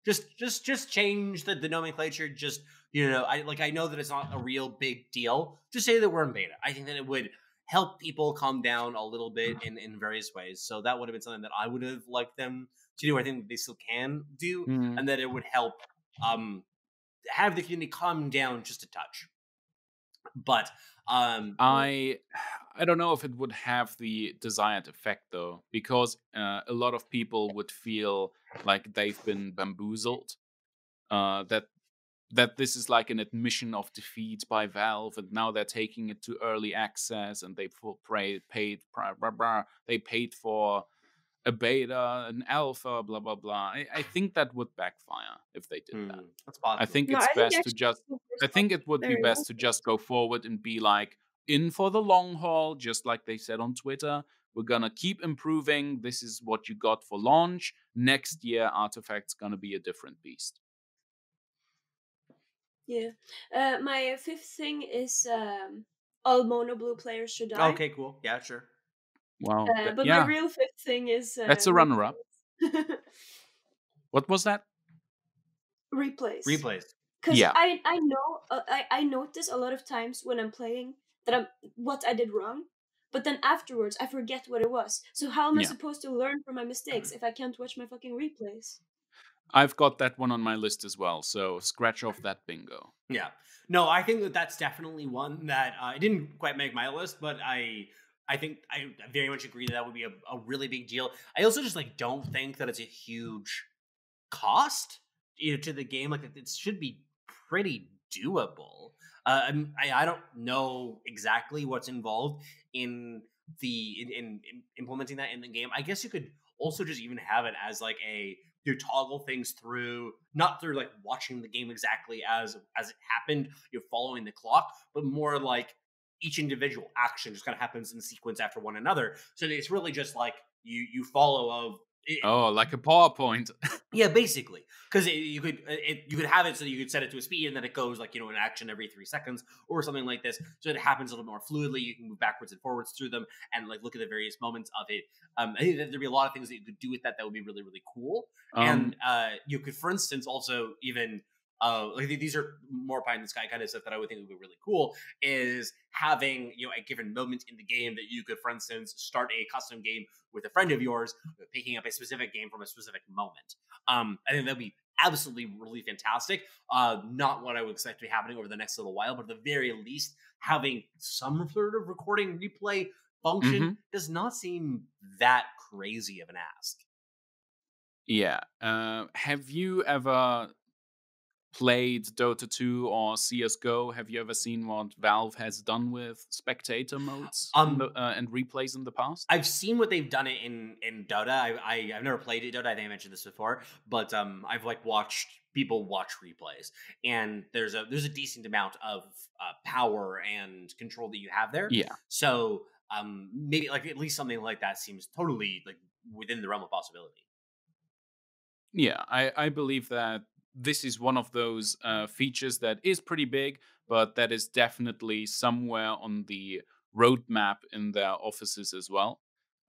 Just change the nomenclature. Just, I know that it's not a real big deal. Just say that we're in beta. I think that it would help people calm down a little bit in various ways. So that would have been something that I would have liked them to do. I think they still can do, and that it would help have the community calm down just a touch. But I don't know if it would have the desired effect though, because a lot of people would feel like they've been bamboozled. That this is like an admission of defeat by Valve, and now they're taking it to early access, and they paid for a beta, an alpha, blah blah blah. I think that would backfire if they did that. That's possible. I think it's best to just. I think it would be best to just go forward and be like in for the long haul, just like they said on Twitter. We're gonna keep improving. This is what you got for launch. Next year, Artifact's gonna be a different beast. Yeah. My fifth thing is all mono blue players should die. Okay, cool. Yeah, sure. Wow. But my real fifth thing is that's a runner-up. What was that? Replays. Because I know I notice a lot of times when I'm playing that what I did wrong, but then afterwards I forget what it was. So how am I supposed to learn from my mistakes if I can't watch my fucking replays? I've got that one on my list as well, so scratch off that bingo. Yeah. No, I think that's definitely one that I didn't quite make my list, but I think I very much agree that would be a really big deal. I also just don't think that it's a huge cost to the game. Like, it should be pretty doable. I don't know exactly what's involved in implementing that in the game. I guess you could also just even have it as you toggle things through, not through watching the game exactly as it happened, you're following the clock, but more like each individual action just kind of happens in sequence after one another. So it's really just you follow like a PowerPoint. Yeah, basically, because you could have it so that you could set it to a speed and then it goes an action every 3 seconds or something like this, so it happens a little more fluidly. You can move backwards and forwards through them and look at the various moments of it. I think that there'd be a lot of things that you could do with that would be really, really cool. And you could, for instance, also even these are more pie in the sky kind of stuff that I would think would be really cool, is having a given moment in the game that you could, for instance, start a custom game with a friend of yours, picking up a specific game from a specific moment. I think that'd be absolutely really fantastic. Not what I would expect to be happening over the next little while, but at the very least, having some sort of recording replay function does not seem that crazy of an ask. Yeah. Have you ever played Dota 2 or CSGO? Have you ever seen what Valve has done with spectator modes and replays in the past? I've seen what they've done in Dota. I've never played Dota. I think I mentioned this before, but I've watched people watch replays, and there's a decent amount of power and control that you have there. Yeah. So maybe at least something like that seems totally within the realm of possibility. Yeah, I believe that this is one of those features that is pretty big, but that is definitely somewhere on the roadmap in their offices as well.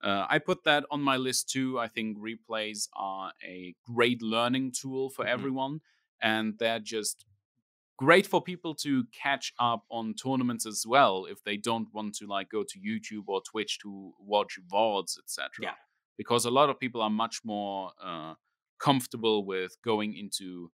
I put that on my list too. I think replays are a great learning tool for everyone, and they're just great for people to catch up on tournaments as well if they don't want to go to YouTube or Twitch to watch VODs, etc. Yeah. Because a lot of people are much more comfortable with going into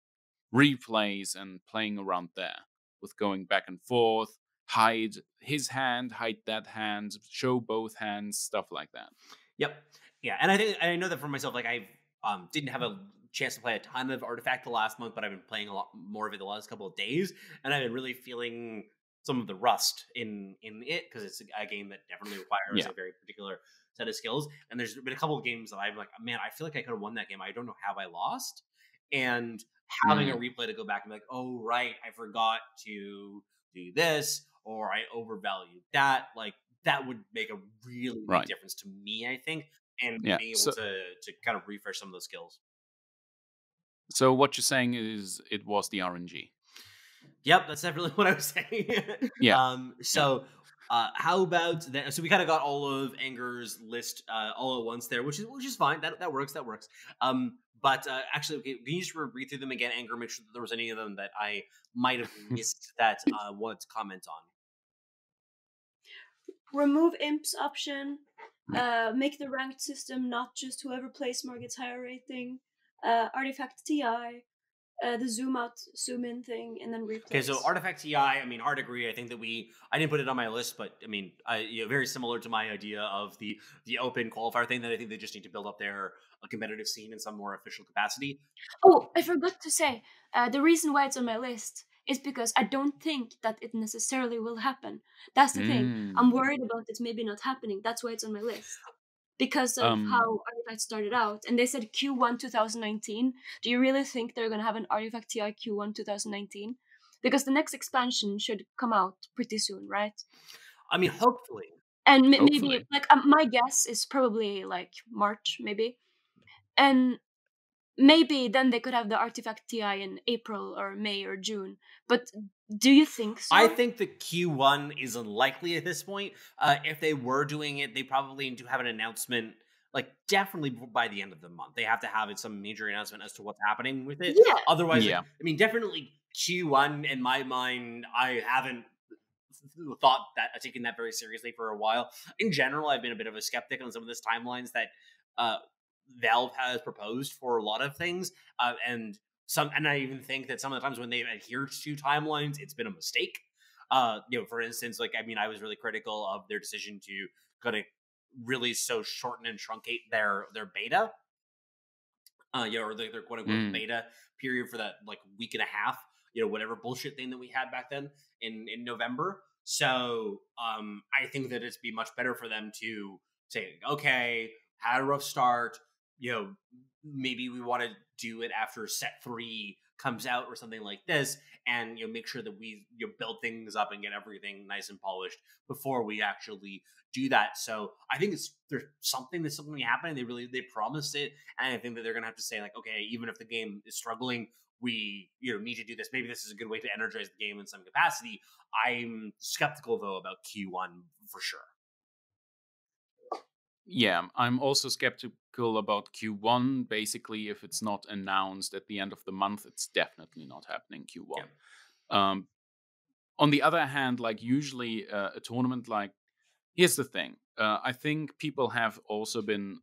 replays and playing around there, with going back and forth, hide his hand, hide that hand, show both hands, stuff like that. Yep. Yeah, and I know that for myself, I didn't have a chance to play a ton of Artifact the last month, but I've been playing a lot more of it the last couple of days, and I've been really feeling some of the rust in it, because it's a game that definitely requires a very particular set of skills. And there's been a couple of games that I'm man, I feel like I could have won that game. I don't know how I lost. And having a replay to go back and be oh, right, I forgot to do this, or I overvalued that. That would make a really big difference to me, I think, and being able to kind of refresh some of those skills. So what you're saying is it was the RNG. Yep, that's definitely what I was saying. Yeah. How about that? So we kind of got all of Anger's list all at once there, which is fine. That works. But actually, okay, can you just read through them again, Anger? Make sure that there was any of them that I might have missed that wanted to comment on. remove Imp's option, make the ranked system not just whoever plays more gets higher rating, artifact TI, the zoom in thing, and then replace. Okay, so artifact TI, I mean, hard agree. I think that I didn't put it on my list, but I mean, very similar to my idea of the open qualifier thing, that I think they just need to build up their competitive scene in some more official capacity. Oh, I forgot to say, the reason why it's on my list is because I don't think that it necessarily will happen. That's the thing. I'm worried about it maybe not happening. That's why it's on my list. Because of how Artifact started out. And they said Q1 2019. Do you really think they're going to have an Artifact TI Q1 2019? Because the next expansion should come out pretty soon, right? I mean, hopefully. And maybe, like, my guess is probably, like, March, maybe. And maybe then they could have the Artifact TI in April or May or June. But do you think so? I think the Q1 is unlikely at this point. If they were doing it, they probably need to have an announcement, like, definitely by the end of the month. They have to have some major announcement as to what's happening with it. Yeah. Otherwise, I mean, definitely Q1 in my mind, I haven't thought that taking that very seriously for a while. In general, I've been a bit of a skeptic on some of this timelines that Valve has proposed for a lot of things, and I even think that some of the times when they've adhered to timelines, it's been a mistake. For instance, like, I mean, I was really critical of their decision to kind of really so shorten and truncate their beta, or their quote unquote beta period for that, like, week and a half, whatever bullshit thing that we had back then in November. So I think that it'd be much better for them to say, okay, had a rough start, maybe we want to do it after set 3 comes out or something like this, and make sure that we build things up and get everything nice and polished before we actually do that. So I think there's something happening. They promised it, and I think that they're gonna have to say, like, okay, even if the game is struggling, we need to do this. Maybe this is a good way to energize the game in some capacity. I'm skeptical though about Q1 for sure. Yeah, I'm also skeptical about Q1. Basically, if it's not announced at the end of the month, it's definitely not happening Q1. Yeah. On the other hand, like, usually a tournament, like, here's the thing. I think people have also been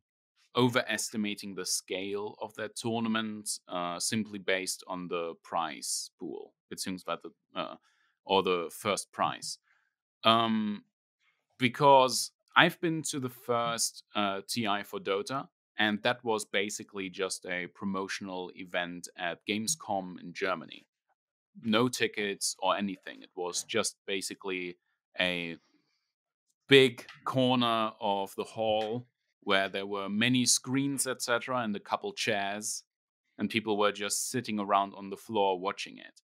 overestimating the scale of that tournament, simply based on the prize pool. It seems like or the first prize. Because I've been to the first TI for Dota, and that was basically just a promotional event at Gamescom in Germany. No tickets or anything. It was just basically a big corner of the hall where there were many screens, etc., and a couple chairs, and people were just sitting around on the floor watching it.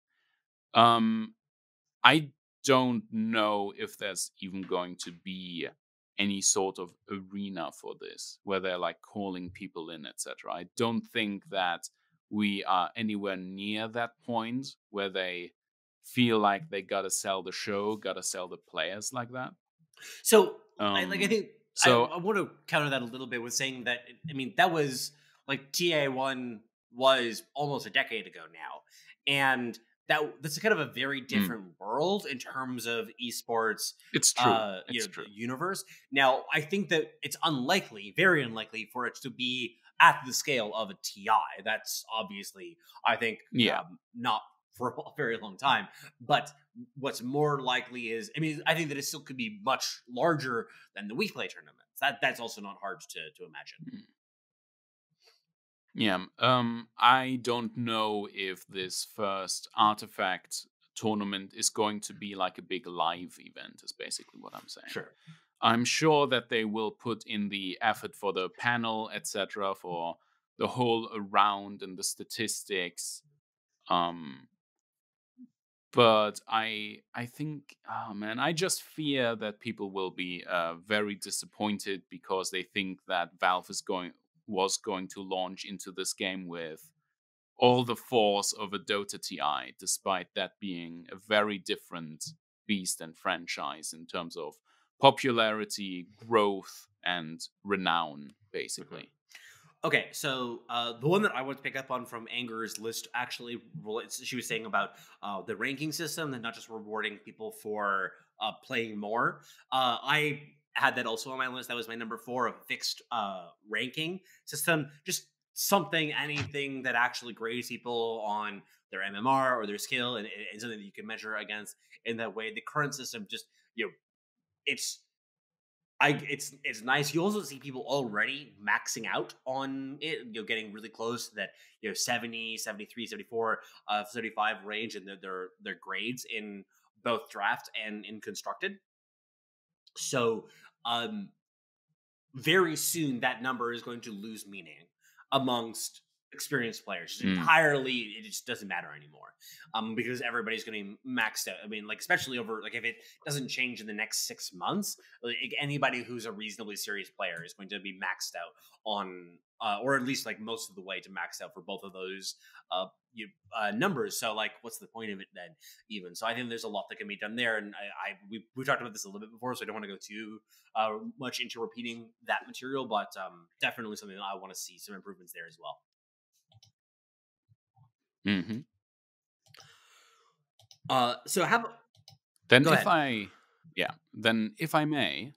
I don't know if there's even going to be any sort of arena for this, where they're, like, calling people in, etc. I don't think that we are anywhere near that point where they feel like they gotta sell the show, gotta sell the players like that. So, I think I want to counter that a little bit with saying that, I mean, that was, like, TA1 was almost a decade ago now, and that's kind of a very different world in terms of esports. It's true. The universe. Now, I think that it's unlikely, very unlikely, for it to be at the scale of a TI. That's obviously, I think, not for a very long time. But what's more likely is, I mean, I think that it still could be much larger than the weekly tournaments. That's also not hard to imagine. Yeah, I don't know if this first Artifact tournament is going to be like a big live event, is basically what I'm saying. Sure. I'm sure that they will put in the effort for the panel, etc., for the whole round and the statistics. But I think, oh man, I just fear that people will be very disappointed because they think that Valve was going to launch into this game with all the force of a Dota TI, despite that being a very different beast and franchise in terms of popularity, growth, and renown, basically. Okay, so the one that I want to pick up on from Anger's list actually relates. She was saying about the ranking system and not just rewarding people for playing more. I had that also on my list. That was my number 4 of fixed ranking system. Just anything that actually grades people on their MMR or their skill, and something that you can measure against in that way. The current system just, it's nice. You also see people already maxing out on it, getting really close to that, 70, 73, 74, 75 range in their grades in both draft and in constructed. So very soon that number is going to lose meaning amongst experienced players. Entirely, it just doesn't matter anymore, because everybody's going to be maxed out. I mean, like, especially over, like, if it doesn't change in the next 6 months, like, anybody who's a reasonably serious player is going to be maxed out on, or at least like most of the way to max out for both of those numbers. So, like, what's the point of it then, even? So I think there's a lot that can be done there, and we talked about this a little bit before, so I don't want to go too much into repeating that material, but definitely something that I want to see some improvements there as well. Mm-hmm. So how about then if I may,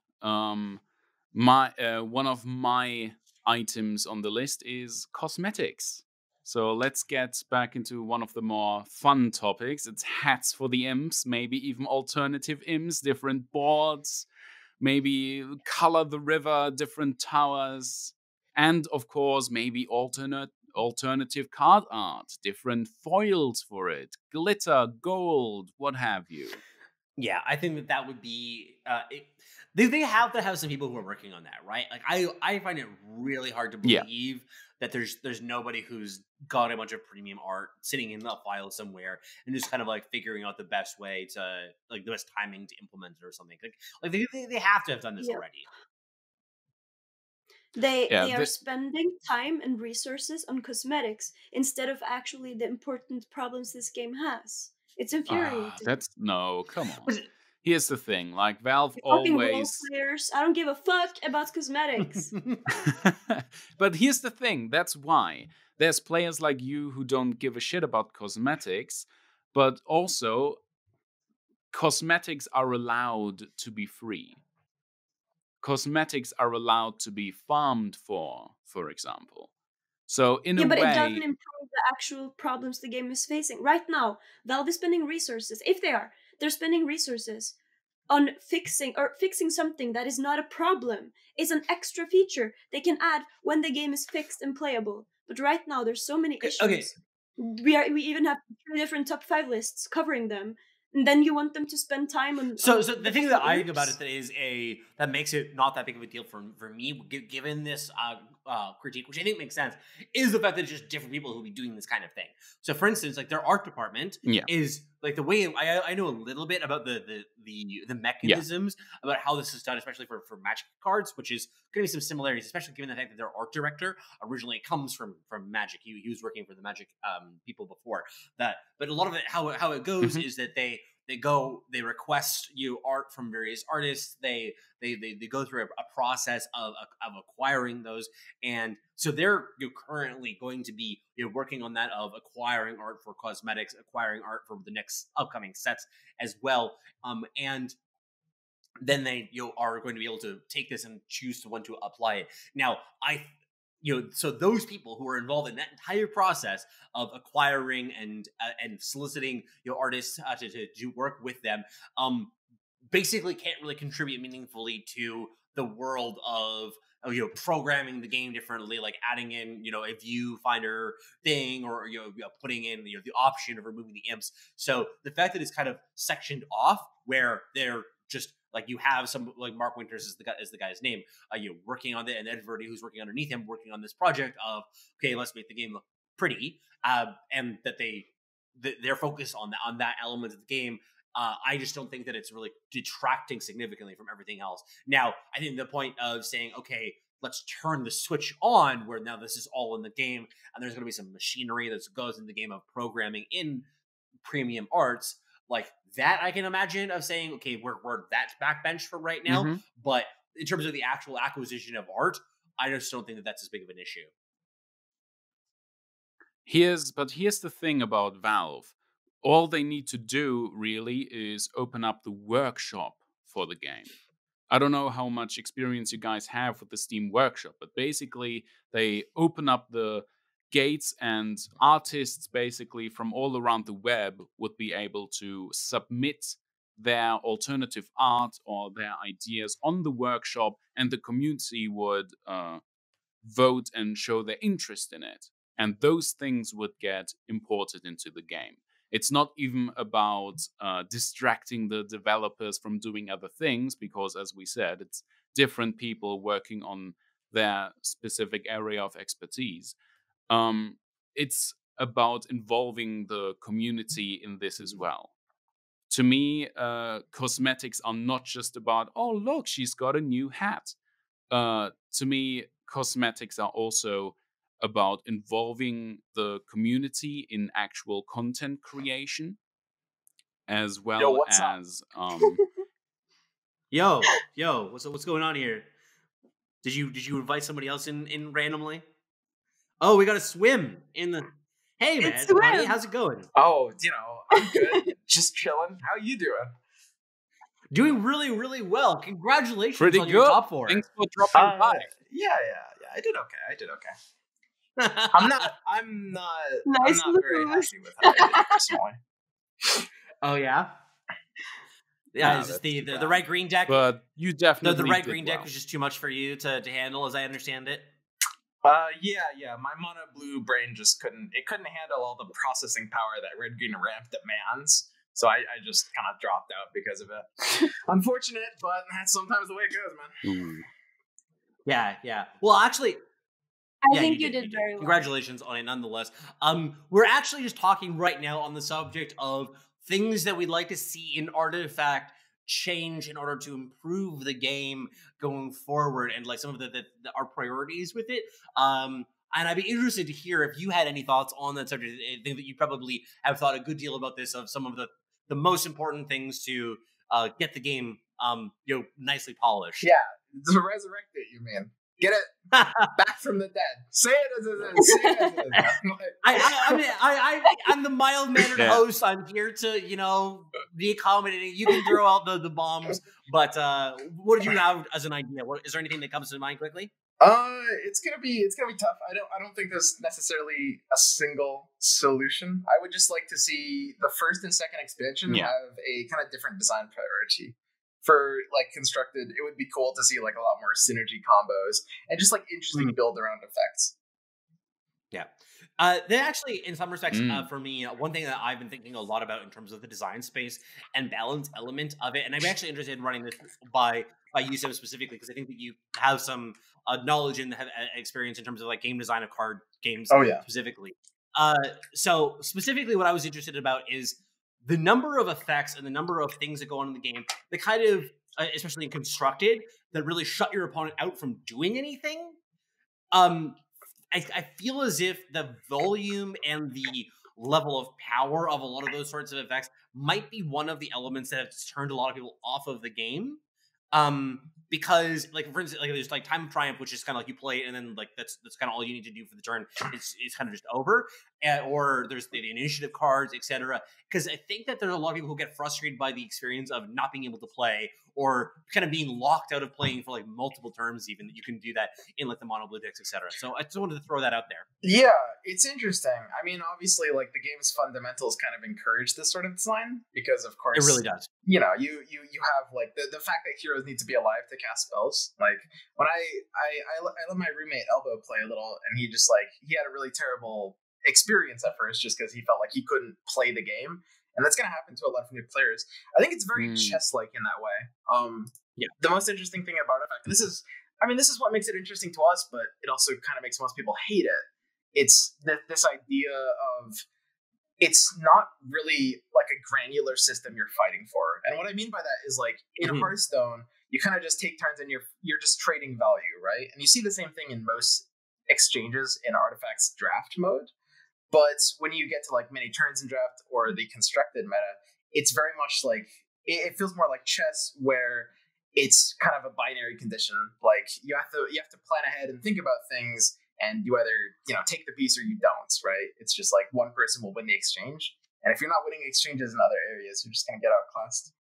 my one of my items on the list is cosmetics. So let's get back into one of the more fun topics. It's hats for the imps, maybe even alternative imps, different boards, maybe color the river, different towers, and of course maybe alternative card art, different foils for it, glitter, gold, what have you. Yeah, I think that would be they have to have some people who are working on that, right? Like, I find it really hard to believe that there's nobody who's got a bunch of premium art sitting in a file somewhere and just kind of like figuring out the best way to, like, the best timing to implement it or something. Like they have to have done this already. They are spending time and resources on cosmetics instead of actually the important problems this game has. It's infuriating. Come on. Here's the thing, like, Valve always... role players, I don't give a fuck about cosmetics. But here's the thing, that's why. There's players like you who don't give a shit about cosmetics, but also cosmetics are allowed to be free. Cosmetics are allowed to be farmed for example. So in a way... but it doesn't improve the actual problems the game is facing. Right now, Valve is spending resources. If they're spending resources on fixing something that is not a problem. It's an extra feature they can add when the game is fixed and playable. But right now, there's so many issues. Okay. We even have 3 different top 5 lists covering them. And then you want them to spend time on... So the thing that I think about it that makes it not that big of a deal for me, given this critique, which I think makes sense, is the fact that it's just different people who will be doing this kind of thing. So, for instance, like, their art department is, like, the way I know a little bit about the mechanisms about how this is done, especially for Magic cards, which is going to be some similarities, especially given the fact that their art director originally comes from Magic. He was working for the Magic people before that. But a lot of it, how it goes, is that they request art from various artists. They go through a process of acquiring those, and so they're currently going to be working on that, of acquiring art for cosmetics, acquiring art for the next upcoming sets as well, and then they are going to be able to take this and choose to want to apply it. Now, so those people who are involved in that entire process of acquiring and soliciting artists to work with them, basically can't really contribute meaningfully to the world of programming the game differently, like adding in a viewfinder thing, or putting in the option of removing the imps. So the fact that it's kind of sectioned off, where they're just like, you have some, like, Mark Winters is the guy's name, working on it, and Ed Verdi, who's working underneath him, working on this project of, okay, let's make the game look pretty, and that their focus on that element of the game. I just don't think that it's really detracting significantly from everything else. Now, I think the point of saying, okay, let's turn the switch on, where now this is all in the game, and there's going to be some machinery that goes in the game of programming in premium arts, like that, I can imagine of saying, okay, we're that backbench for right now. But in terms of the actual acquisition of art, I just don't think that that's as big of an issue. Here's the thing about Valve. all they need to do really is open up the workshop for the game. I don't know how much experience you guys have with the Steam Workshop, but basically they open up the gates and artists basically from all around the web would be able to submit their alternative art or their ideas on the workshop, and the community would vote and show their interest in it. And those things would get imported into the game. It's not even about distracting the developers from doing other things, because, as we said, it's different people working on their specific area of expertise. It's about involving the community in this as well. To me, cosmetics are not just about, oh, look, she's got a new hat. To me, cosmetics are also about involving the community in actual content creation, as well as Yo, what's going on here? Did you invite somebody else in randomly? Oh, we got to swim in the. Hey man, buddy, how's it going? Oh, I'm good. Just chilling. How you doing? Doing really, really well. Congratulations pretty on good. Your top 4. Thanks for dropping by. Yeah. I did okay. I'm not very happy with how I did personally. Oh yeah? Yeah, it's just the red green deck. But you definitely the red green deck was just too much for you to handle, as I understand it. Yeah. My mono blue brain just couldn't handle all the processing power that red green ramp demands. So I just kind of dropped out because of it. Unfortunate, but that's sometimes the way it goes, man. Yeah. Well, actually, I think you did very well. Congratulations on it, nonetheless. We're actually just talking right now on the subject of things that we'd like to see in Artifact change in order to improve the game going forward, and like some of our priorities with it. And I'd be interested to hear if you had any thoughts on that subject. I think that you probably have thought a good deal about this, of some of the most important things to get the game nicely polished. Yeah, to resurrect it, you mean? Get it back from the dead. Say it as it is. Say it as it is. I'm the mild-mannered host. I'm here to, be accommodating. You can throw out the bombs, but what did you have as an idea? Is there anything that comes to mind quickly? It's gonna be tough. I don't think there's necessarily a single solution. I would just like to see the first and second expansion have a kind of different design priority. For like constructed, it would be cool to see like a lot more synergy combos and just like interesting build around effects. Yeah. They actually, in some respects, for me, one thing that I've been thinking a lot about in terms of the design space and balance element of it, and I'm actually interested in running this by you, Sim, specifically, because I think that you have some knowledge and experience in terms of like game design of card games specifically. So specifically what I was interested about is the number of effects and the number of things that go on in the game that kind of, especially in constructed, that really shut your opponent out from doing anything. I feel as if the volume and the level of power of a lot of those sorts of effects might be one of the elements that have turned a lot of people off of the game. Because, like, for instance, like there's like Time of Triumph, which is kind of like you play it and then like that's kind of all you need to do for the turn. It's kind of just over. Or there's the initiative cards, etc. Because I think that there's a lot of people who get frustrated by the experience of not being able to play, or kind of being locked out of playing for like multiple terms. Even that you can do that in like the mono blue decks, etc. So I just wanted to throw that out there. Yeah, it's interesting. I mean, obviously, like the game's fundamentals kind of encourage this sort of design because, of course, it really does. You have like the fact that heroes need to be alive to cast spells. Like when I let my roommate Elbow play a little, and he had a really terrible experience at first just because he felt like he couldn't play the game, and that's going to happen to a lot of new players. I think it's very chess-like in that way. The most interesting thing about Artifact, this is what makes it interesting to us, but it also kind of makes most people hate it. It's this idea of it's not really like a granular system you're fighting for. And what I mean by that is like in Hearthstone, you kind of just take turns and you're just trading value, right? And you see the same thing in most exchanges in Artifact's draft mode. But when you get to like many turns in draft or the constructed meta, it's very much like it feels more like chess, where it's kind of a binary condition. Like you have to plan ahead and think about things, and you either take the piece or you don't, right? It's just like one person will win the exchange, And if you're not winning exchanges in other areas, you're just going to get outclassed.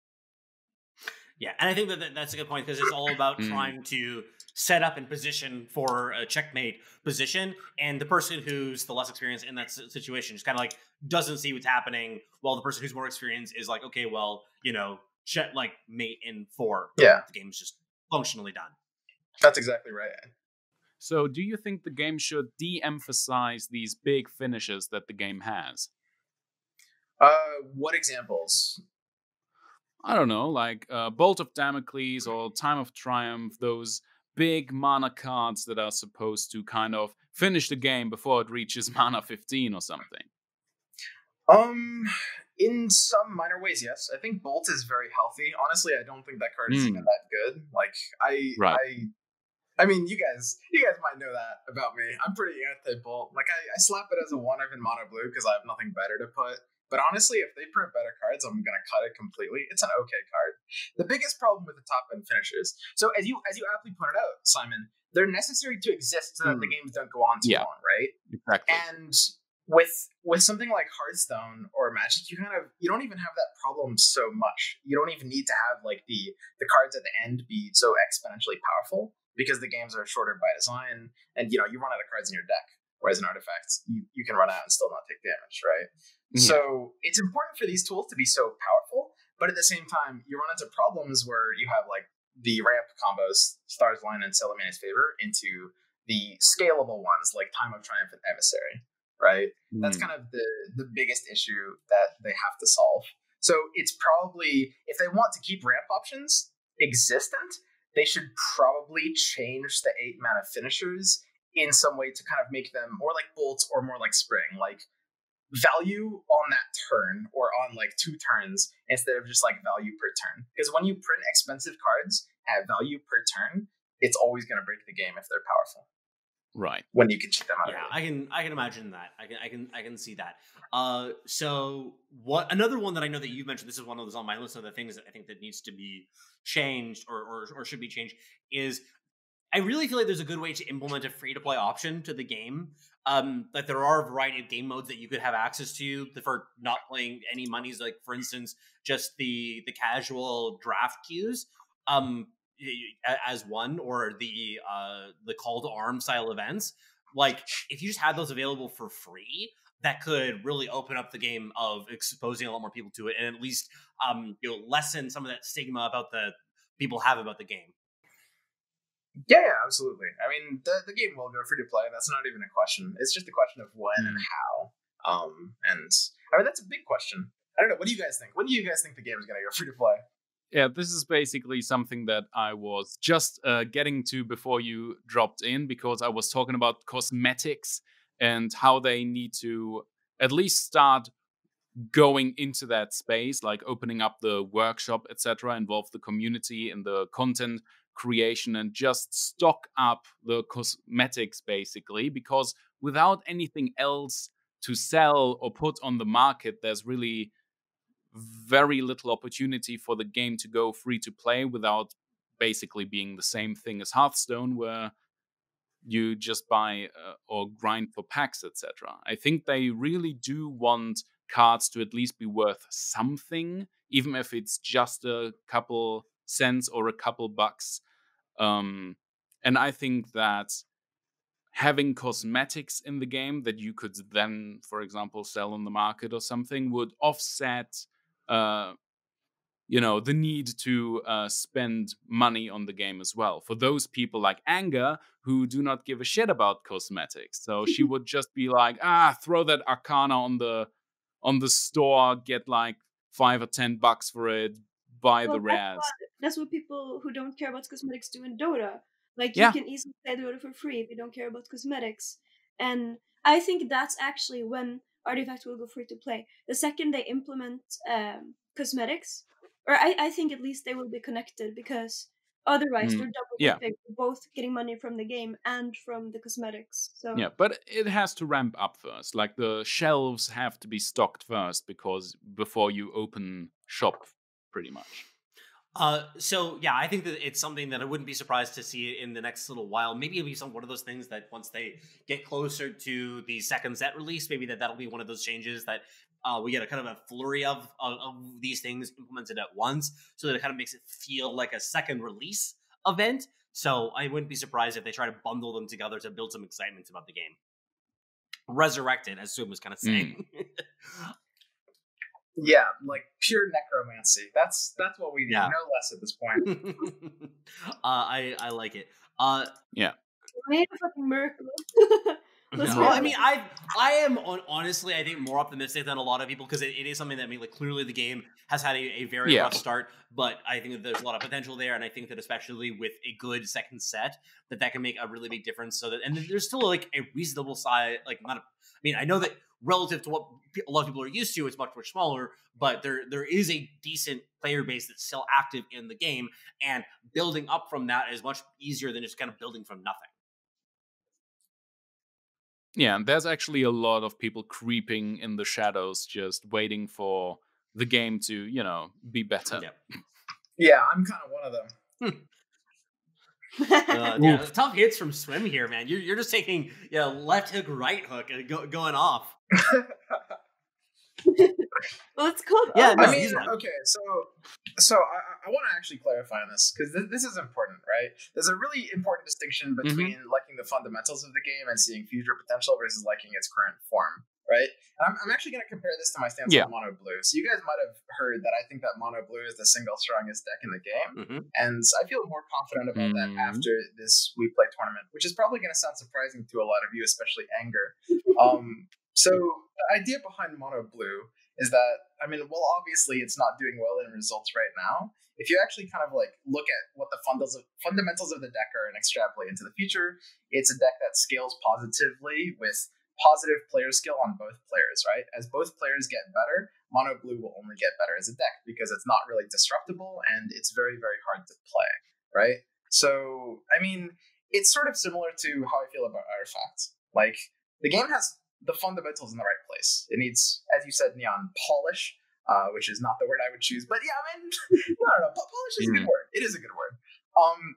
Yeah, and I think that's a good point, because it's all about trying to set up and position for a checkmate position, and the person who's the less experienced in that situation just kind of like doesn't see what's happening, while the person who's more experienced is like, okay, well, like mate in 4. Yeah, the game's just functionally done. That's exactly right. So, do you think the game should de-emphasize these big finishes that the game has? What examples? I don't know, like Bolt of Damocles or Time of Triumph, those big mana cards that are supposed to kind of finish the game before it reaches mana 15 or something. In some minor ways, yes. I think Bolt is very healthy. Honestly, I don't think that card is even that good. Like, I mean, you guys might know that about me. I'm pretty anti-Bolt. Like, I slap it as a 1-of in mono blue because I have nothing better to put. But honestly, if they print better cards, I'm going to cut it completely. It's an okay card. The biggest problem with the top-end finishers, so as you aptly pointed out, Cymen, they're necessary to exist so that the games don't go on too long, right? Exactly. And with something like Hearthstone or Magic, you don't even have that problem so much. You don't even need to have like the cards at the end be so exponentially powerful, because the games are shorter by design, and you run out of cards in your deck. Whereas in artifacts, you can run out and still not take damage, right? Yeah. So it's important for these tools to be so powerful, but at the same time, you run into problems where you have like the ramp combos, Stars Line and Salamania's Favor, into the scalable ones like Time of Triumph and Emissary, right? That's kind of the biggest issue that they have to solve. So it's probably, if they want to keep ramp options existent, they should probably change the 8-mana finishers in some way to kind of make them more like Bolts or more like Spring, like value on that turn or on like 2 turns instead of just like value per turn. Because when you print expensive cards at value per turn, it's always going to break the game if they're powerful. Right. When you can cheat them out. Yeah, I can imagine that. I can see that. So another one that I know that you mentioned, this is one of those on my list of the things that I think that needs to be changed or should be changed, is I really feel like there's a good way to implement a free-to-play option to the game. Like there are a variety of game modes that you could have access to for not playing any monies. Like for instance, just the casual draft queues, as one, or the call to arms style events. Like if you just had those available for free, that could really open up the game of exposing a lot more people to it, and at least lessen some of that stigma about the people have about the game. Yeah, absolutely. I mean, the game will go free to play. That's not even a question. It's just a question of when and how. And I mean, that's a big question. I don't know. What do you guys think? When do you guys think the game is going to go free to play? Yeah, this is basically something that I was just getting to before you dropped in, because I was talking about cosmetics and how they need to at least start going into that space, like opening up the workshop, etc., involve the community in the content creation, and just stock up the cosmetics basically, because without anything else to sell or put on the market, there's really very little opportunity for the game to go free to play without basically being the same thing as Hearthstone, where you just buy or grind for packs, etc. I think they really do want cards to at least be worth something, even if it's just a couple cents or a couple bucks. And I think that having cosmetics in the game that you could then, for example, sell on the market or something would offset the need to spend money on the game as well. For those people like Anger who do not give a shit about cosmetics. So she would just be like, throw that Arcana on the store, get like $5 or $10 for it, buy the rares. That's what people who don't care about cosmetics do in Dota. Like, you can easily play Dota for free if you don't care about cosmetics. And I think that's actually when Artifact will go free to play. The second they implement cosmetics, or I think at least they will be connected, because otherwise they're double dipping, both getting money from the game and from the cosmetics. So yeah, but it has to ramp up first. Like the shelves have to be stocked first, because before you open shop, pretty much. So yeah, I think that it's something that I wouldn't be surprised to see in the next little while. Maybe it'll be one of those things that once they get closer to the second set release, maybe that'll be one of those changes that we get a kind of a flurry of these things implemented at once, so that it kind of makes it feel like a second release event. So I wouldn't be surprised if they try to bundle them together to build some excitement about the game. Resurrected, as Zoom was kind of saying. Yeah, like pure necromancy. That's what we need. No less at this point. I like it. Yeah. I hate a fucking miracle. Well, I mean, I am honestly, I think more optimistic than a lot of people, because it is something that, I mean, like, clearly the game has had a very rough start, but I think that there's a lot of potential there, and I think that especially with a good second set, that can make a really big difference. So that, and there's still like a reasonable size, like not. I mean, I know that relative to what a lot of people are used to, it's much smaller, but there is a decent player base that's still active in the game, and building up from that is much easier than just kind of building from nothing. Yeah, and there's actually a lot of people creeping in the shadows, just waiting for the game to, be better. Yeah, I'm kind of one of them. Tough hits from Swim here, man. You're just taking left hook, right hook, and going off. Well, it's called. Yeah, I mean, okay, so I want to actually clarify on this, because this is important, right? There's a really important distinction between liking the fundamentals of the game and seeing future potential versus liking its current form, right? And I'm actually going to compare this to my stance on Mono Blue. So you guys might have heard that I think that Mono Blue is the single strongest deck in the game, and I feel more confident about that after this We Play tournament, which is probably going to sound surprising to a lot of you, especially Anger. So the idea behind Mono Blue is that, I mean, well, obviously it's not doing well in results right now. If you actually kind of like look at what the fundamentals of the deck are and extrapolate into the future, it's a deck that scales positively with positive player skill on both players, right? As both players get better, Mono Blue will only get better as a deck because it's not really disruptible and it's very, very hard to play, right? So, I mean, it's sort of similar to how I feel about Artifacts. Like, the game has the fundamentals in the right place. It needs, as you said, Neon, polish, which is not the word I would choose, but yeah, I mean, no, polish is a good word. It is a good word.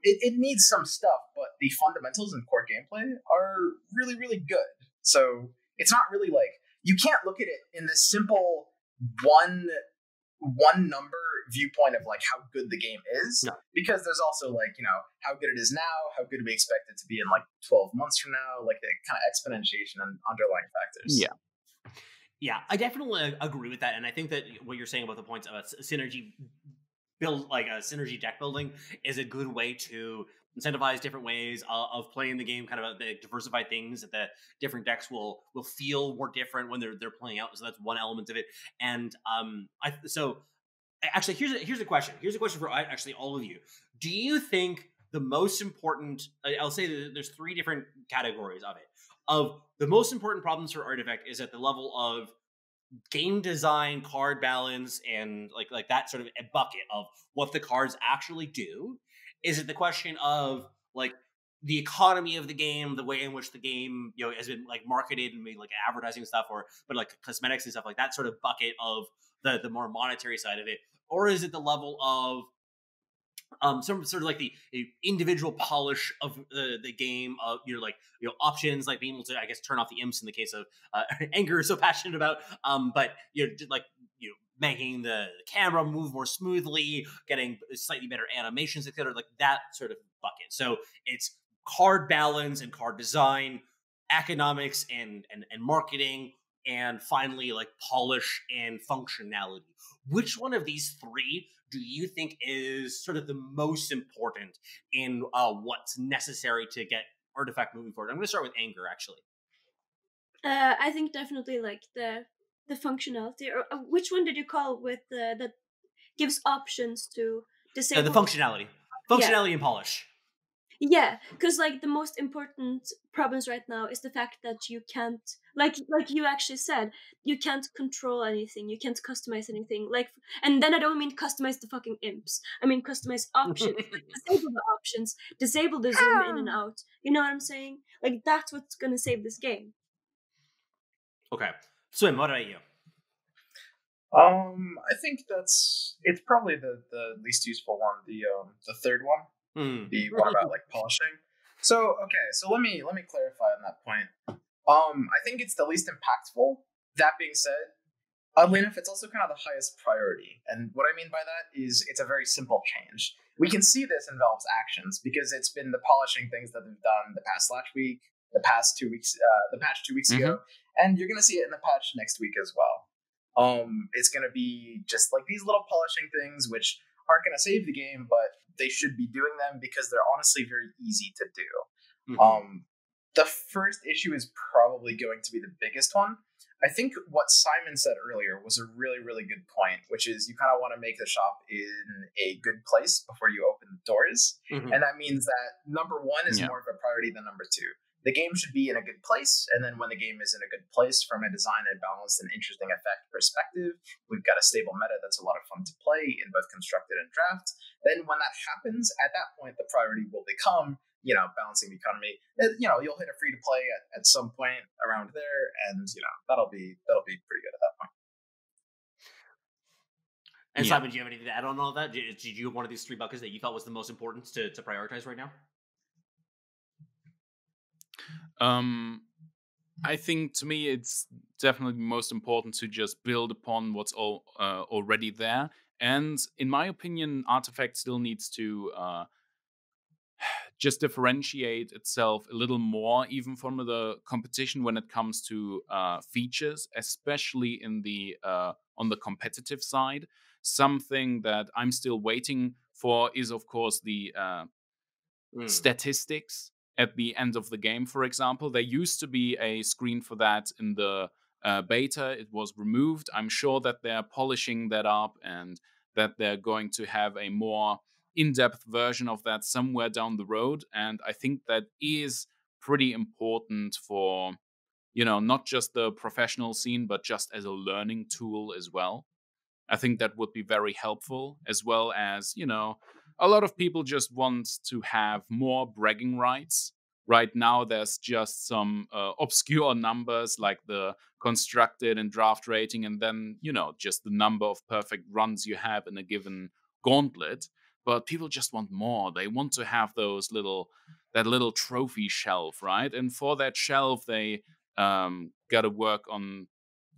It needs some stuff, but the fundamentals and core gameplay are really, really good. So it's not really like, you can't look at it in this simple one number viewpoint of like how good the game is, because there's also like, how good it is now, how good do we expect it to be in like 12 months from now, like the kind of exponentiation and underlying factors. Yeah, I definitely agree with that, and I think that what you're saying about the points of synergy build, like a synergy deck building, is a good way to incentivize different ways of playing the game, kind of diversify things that the different decks will feel more different when they're playing out. So that's one element of it. And actually, here's a question. Here's a question for actually all of you. Do you think the most important? I'll say that there's three different categories of it. Of the most important problems for Artifact is at the level of game design, card balance, and like that sort of a bucket of what the cards actually do. Is it the question of like the economy of the game, the way in which the game has been like marketed and made like advertising stuff, but like cosmetics and stuff like that sort of bucket of the more monetary side of it, or is it the level of some sort of like the individual polish of the game, of options like being able to, I guess, turn off the imps in the case of Anger is so passionate about, but making the camera move more smoothly, getting slightly better animations, etc., like that sort of bucket. So it's card balance and card design, economics and marketing, and finally like polish and functionality. Which one of these three do you think is sort of the most important in what's necessary to get Artifact moving forward? I'm going to start with Anger, actually. I think definitely like the functionality. Or which one did you call with that gives options to disable? The functionality. Functionality and polish. Yeah, because like the most important problems right now is the fact that you can't, like you actually said, you can't control anything, you can't customize anything. Like, and then I don't mean customize the fucking imps. I mean customize options, disable the options, disable the zoom in and out. You know what I'm saying? Like that's what's gonna save this game. Okay, Swim, what about you? I think it's probably the least useful one, the third one. The one about like polishing. So let me clarify on that point. I think it's the least impactful. That being said, Oddly enough, it's also kind of the highest priority. And what I mean by that is it's a very simple change. We can see this involves actions because it's been the polishing things that they've done the past week, the past 2 weeks, the patch 2 weeks ago, and you're going to see it in the patch next week as well. It's going to be just like these little polishing things, which aren't going to save the game, but they should be doing them because they're honestly very easy to do. The first issue is probably going to be the biggest one. I think what Cymen said earlier was a really, really good point, which is you kind of want to make the shop in a good place before you open the doors. And that means that number one is more of a priority than number two. The game should be in a good place, and then when the game is in a good place from a design and balanced and interesting effect perspective, we've got a stable meta that's a lot of fun to play in both constructed and draft. Then when that happens, at that point, the priority will become, balancing the economy. You'll hit a free to play at some point around there, and that'll be pretty good at that point. And Cymen, do you have anything to add on all that? Did you have one of these three buckets that you thought was the most important to prioritize right now? I think to me it's definitely most important to just build upon what's already there. And in my opinion, Artifact still needs to just differentiate itself a little more, even from the competition when it comes to features, especially in the on the competitive side. Something that I'm still waiting for is, of course, the statistics at the end of the game, for example. There used to be a screen for that in the beta. It was removed. I'm sure that they're polishing that up and that they're going to have a more in-depth version of that somewhere down the road. And I think that is pretty important for, not just the professional scene, but just as a learning tool as well. I think that would be very helpful, as well as, a lot of people just want to have more bragging rights. Right now, there's just some obscure numbers like the constructed and draft rating, and then, just the number of perfect runs you have in a given gauntlet. But people just want more. They want to have that little trophy shelf, right? And for that shelf, they got to work on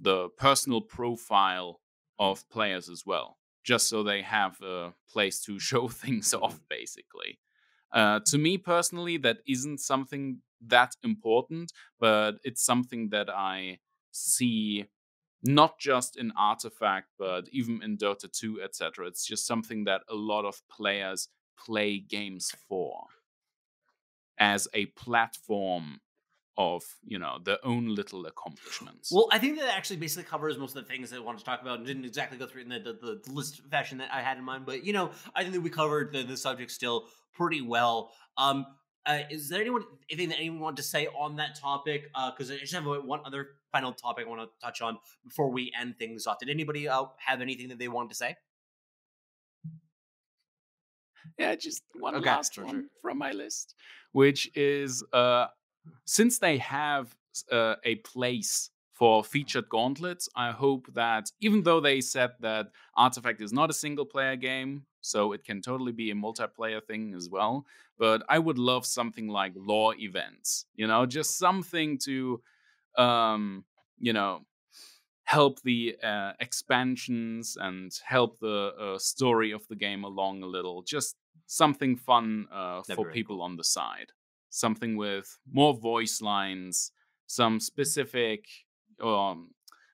the personal profile of players as well, just so they have a place to show things off, basically. To me personally, that isn't something that important, but it's something that I see not just in Artifact, but even in Dota 2, etc. It's just something that a lot of players play games for, as a platform of, their own little accomplishments. Well, I think that actually basically covers most of the things that I wanted to talk about, and didn't exactly go through in the list fashion that I had in mind. But, I think that we covered the subject still pretty well. Is there anything that anyone wanted to say on that topic? Because I just have one other final topic I want to touch on before we end things off. Did anybody have anything that they wanted to say? Yeah, just one last one from my list, which is since they have a place for featured gauntlets, I hope that, even though they said that Artifact is not a single-player game, so it can totally be a multiplayer thing as well, but I would love something like lore events, just something to, help the expansions and help the story of the game along a little. Just something fun for people on the side. Something with more voice lines, some specific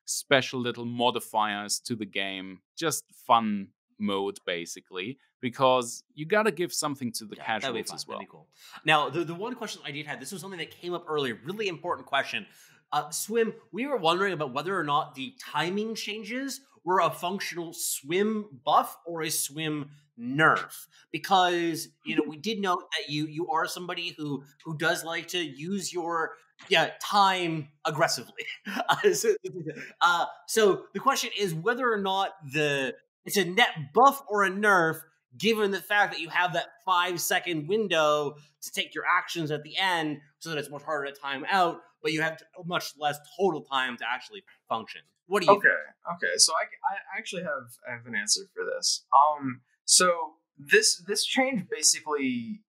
special little modifiers to the game. Just fun mode, basically, because you got to give something to the casuals as well. That'd be cool. Now, the one question I did have, this was something that came up earlier, really important question. Swim, we were wondering about whether or not the timing changes were a functional swim buff or a swim nerf, because we did note that you are somebody who does like to use your time aggressively. So the question is whether or not it's a net buff or a nerf, given the fact that you have that 5-second window to take your actions at the end, so that it's much harder to time out, but you have much less total time to actually function. What do you think? Okay. So I actually have an answer for this. So this change basically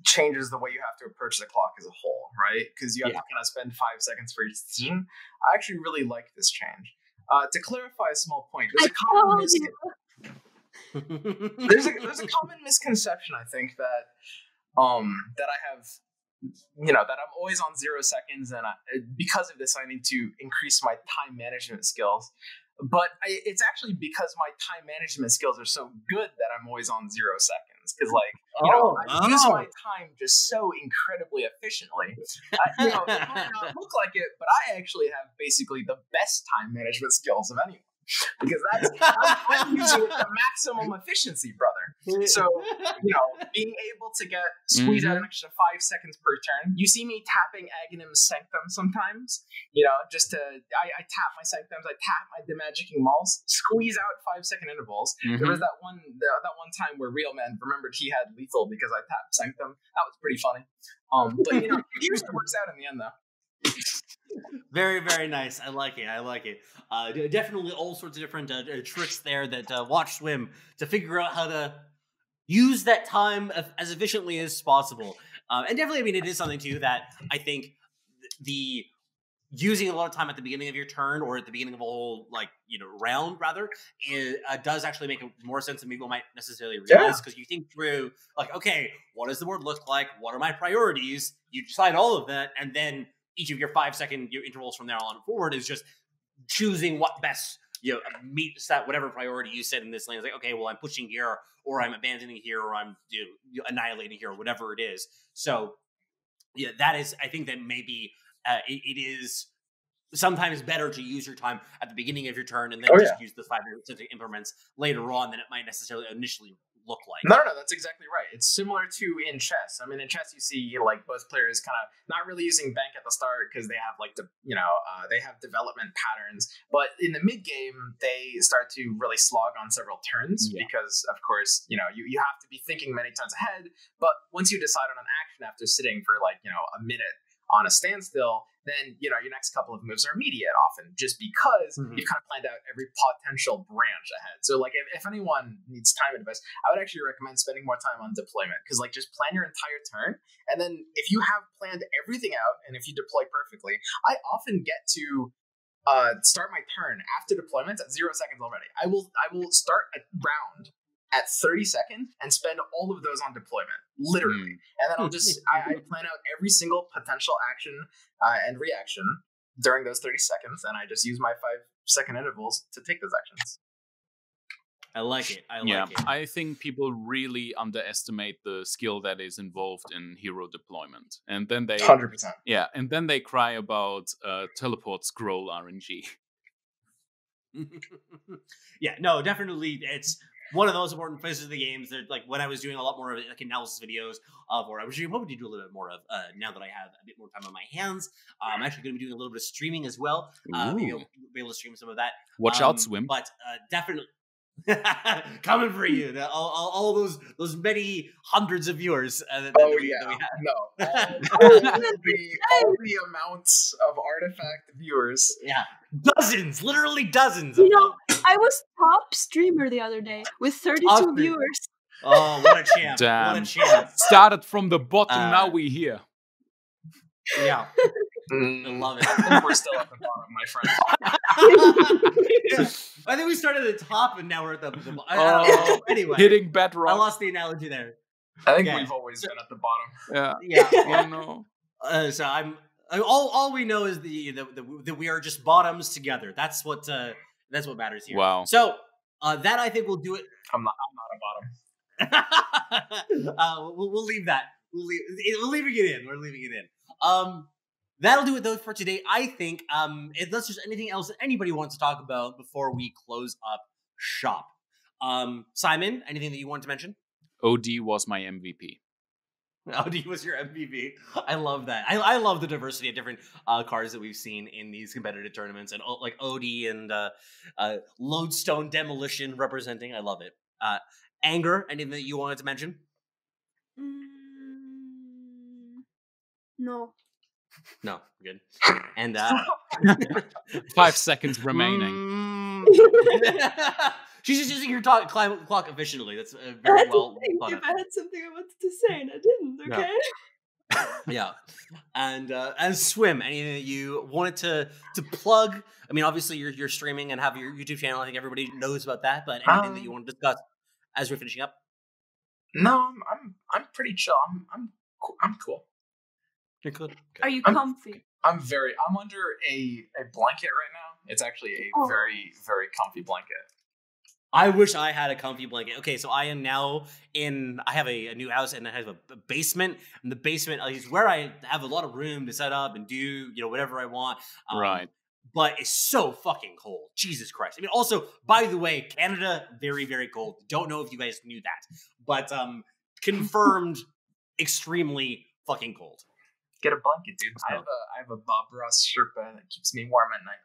changes the way you have to approach the clock as a whole, right? Because you have to kind of spend 5 seconds for each decision. I actually really like this change. To clarify a small point, there's a common there's a common misconception, I think, that I have, that I'm always on 0 seconds, and because of this, I need to increase my time management skills. But it's actually because my time management skills are so good that I'm always on 0 seconds. Because, I use my time just so incredibly efficiently. It might not look like it, but I actually have basically the best time management skills of anyone. Because I'm using it to maximum efficiency, brother. So, being able to squeeze out an extra 5 seconds per turn. You see me tapping Aghanim's Sanctum sometimes, just to, I tap my Sanctums, I tap my Demagicking Mauls, squeeze out 5 second intervals. There was that one time where Real Man remembered he had lethal because I tapped Sanctum. That was pretty funny. But, it usually works out in the end, though. Very, very nice. I like it. Definitely all sorts of different tricks there that watch swim to figure out how to use that time as efficiently as possible. And definitely, I mean, it is something too that I think the using a lot of time at the beginning of your turn or at the beginning of a whole round rather does actually make more sense than people might necessarily realize, because you think through okay, what does the board look like? What are my priorities? You decide all of that, and then each of your 5 second intervals from there on forward is just choosing what best meets that whatever priority you set in this lane. It's like, okay, well, I'm pushing here, or I'm abandoning here, or I'm annihilating here, or whatever it is. So yeah, that is, I think that maybe it is sometimes better to use your time at the beginning of your turn and then use the 5 increments later on than it might necessarily initially look like. No, that's exactly right. It's similar to in chess. I mean, in chess, you see both players kind of not really using bank at the start because they have they have development patterns. But in the mid game, they start to really slog on several turns because, of course, you have to be thinking many turns ahead. But once you decide on an action after sitting for a minute on a standstill, then your next couple of moves are immediate often, just because you've kind of planned out every potential branch ahead. So if anyone needs time advice, I would actually recommend spending more time on deployment, because just plan your entire turn, and then if you have planned everything out and if you deploy perfectly, I often get to start my turn after deployments at 0 seconds already. I will start a round at 30 seconds and spend all of those on deployment, literally. And then I'll just, I plan out every single potential action and reaction during those 30 seconds, and I just use my 5 second intervals to take those actions. I like it. I think people really underestimate the skill that is involved in hero deployment. And then they 100%. Yeah, and then they cry about teleport scroll RNG. Yeah, no, definitely it's one of the most important places of the games. That when I was doing a lot more of analysis videos or I was hoping to do a little bit more of now that I have a bit more time on my hands. I'm actually going to be doing a little bit of streaming as well. Be able to stream some of that. Watch out, Swim. But definitely coming for you. All those many hundreds of viewers. That we have. No, all the amounts of artifact viewers. Yeah, dozens, literally dozens. I was top streamer the other day with 32 viewers. Oh, what a champ! Damn. What a champ! Started from the bottom, now we're here. Yeah. I love it. I think we're still at the bottom, my friend. I think we started at the top and now we're at the bottom. Anyway, hitting bedrock. I lost the analogy there. I think we've always been at the bottom. Yeah. Oh no. So all we know is that we are just bottoms together. That's what matters here. Wow. So that I think will do it. I'm not a bottom. We'll leave that. We're leaving it in. We're leaving it in. That'll do it though for today. I think. Unless there's anything else that anybody wants to talk about before we close up shop. Cymen, anything that you want to mention? OD was my MVP. OD was your MVP. I love that. I love the diversity of different cards that we've seen in these competitive tournaments, and OD and Lodestone Demolition representing. I love it. Anger, anything that you wanted to mention? No. No, good. And 5 seconds remaining. She's just using her clock efficiently. That's very well done. If I had something I wanted to say and I didn't, okay? Yeah. And Swim, anything that you wanted to plug? I mean, obviously you're streaming and have your YouTube channel. I think everybody knows about that, but anything that you want to discuss as we're finishing up? No, I'm pretty chill. I'm cool. You're good. Okay. Are you comfy? I'm under a blanket right now. It's actually a very, very comfy blanket. I wish I had a comfy blanket. Okay, so I am now I have a new house, and it has a basement. And the basement is where I have a lot of room to set up and do, whatever I want. Right. But it's so fucking cold. Jesus Christ. I mean, also, by the way, Canada, very, very cold. Don't know if you guys knew that. But confirmed extremely fucking cold. Get a blanket, dude. I have a Bob Ross Sherpa that keeps me warm at night.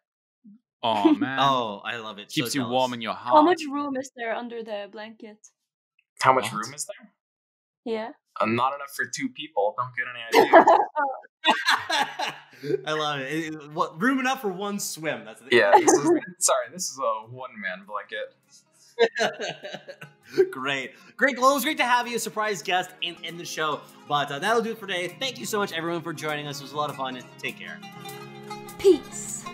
Oh man. Oh, I love it. Keeps you warm in your heart. How much room is there under the blanket? How much room is there? Yeah. Not enough for 2 people. Don't get any idea. I love it. What room enough for one swim? That's the yeah. This is a one-man blanket. Great. Well, it was great to have you, a surprise guest in the show. But that'll do it for today. Thank you so much, everyone, for joining us. It was a lot of fun. Take care. Peace.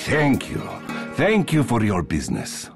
Thank you. Thank you for your business.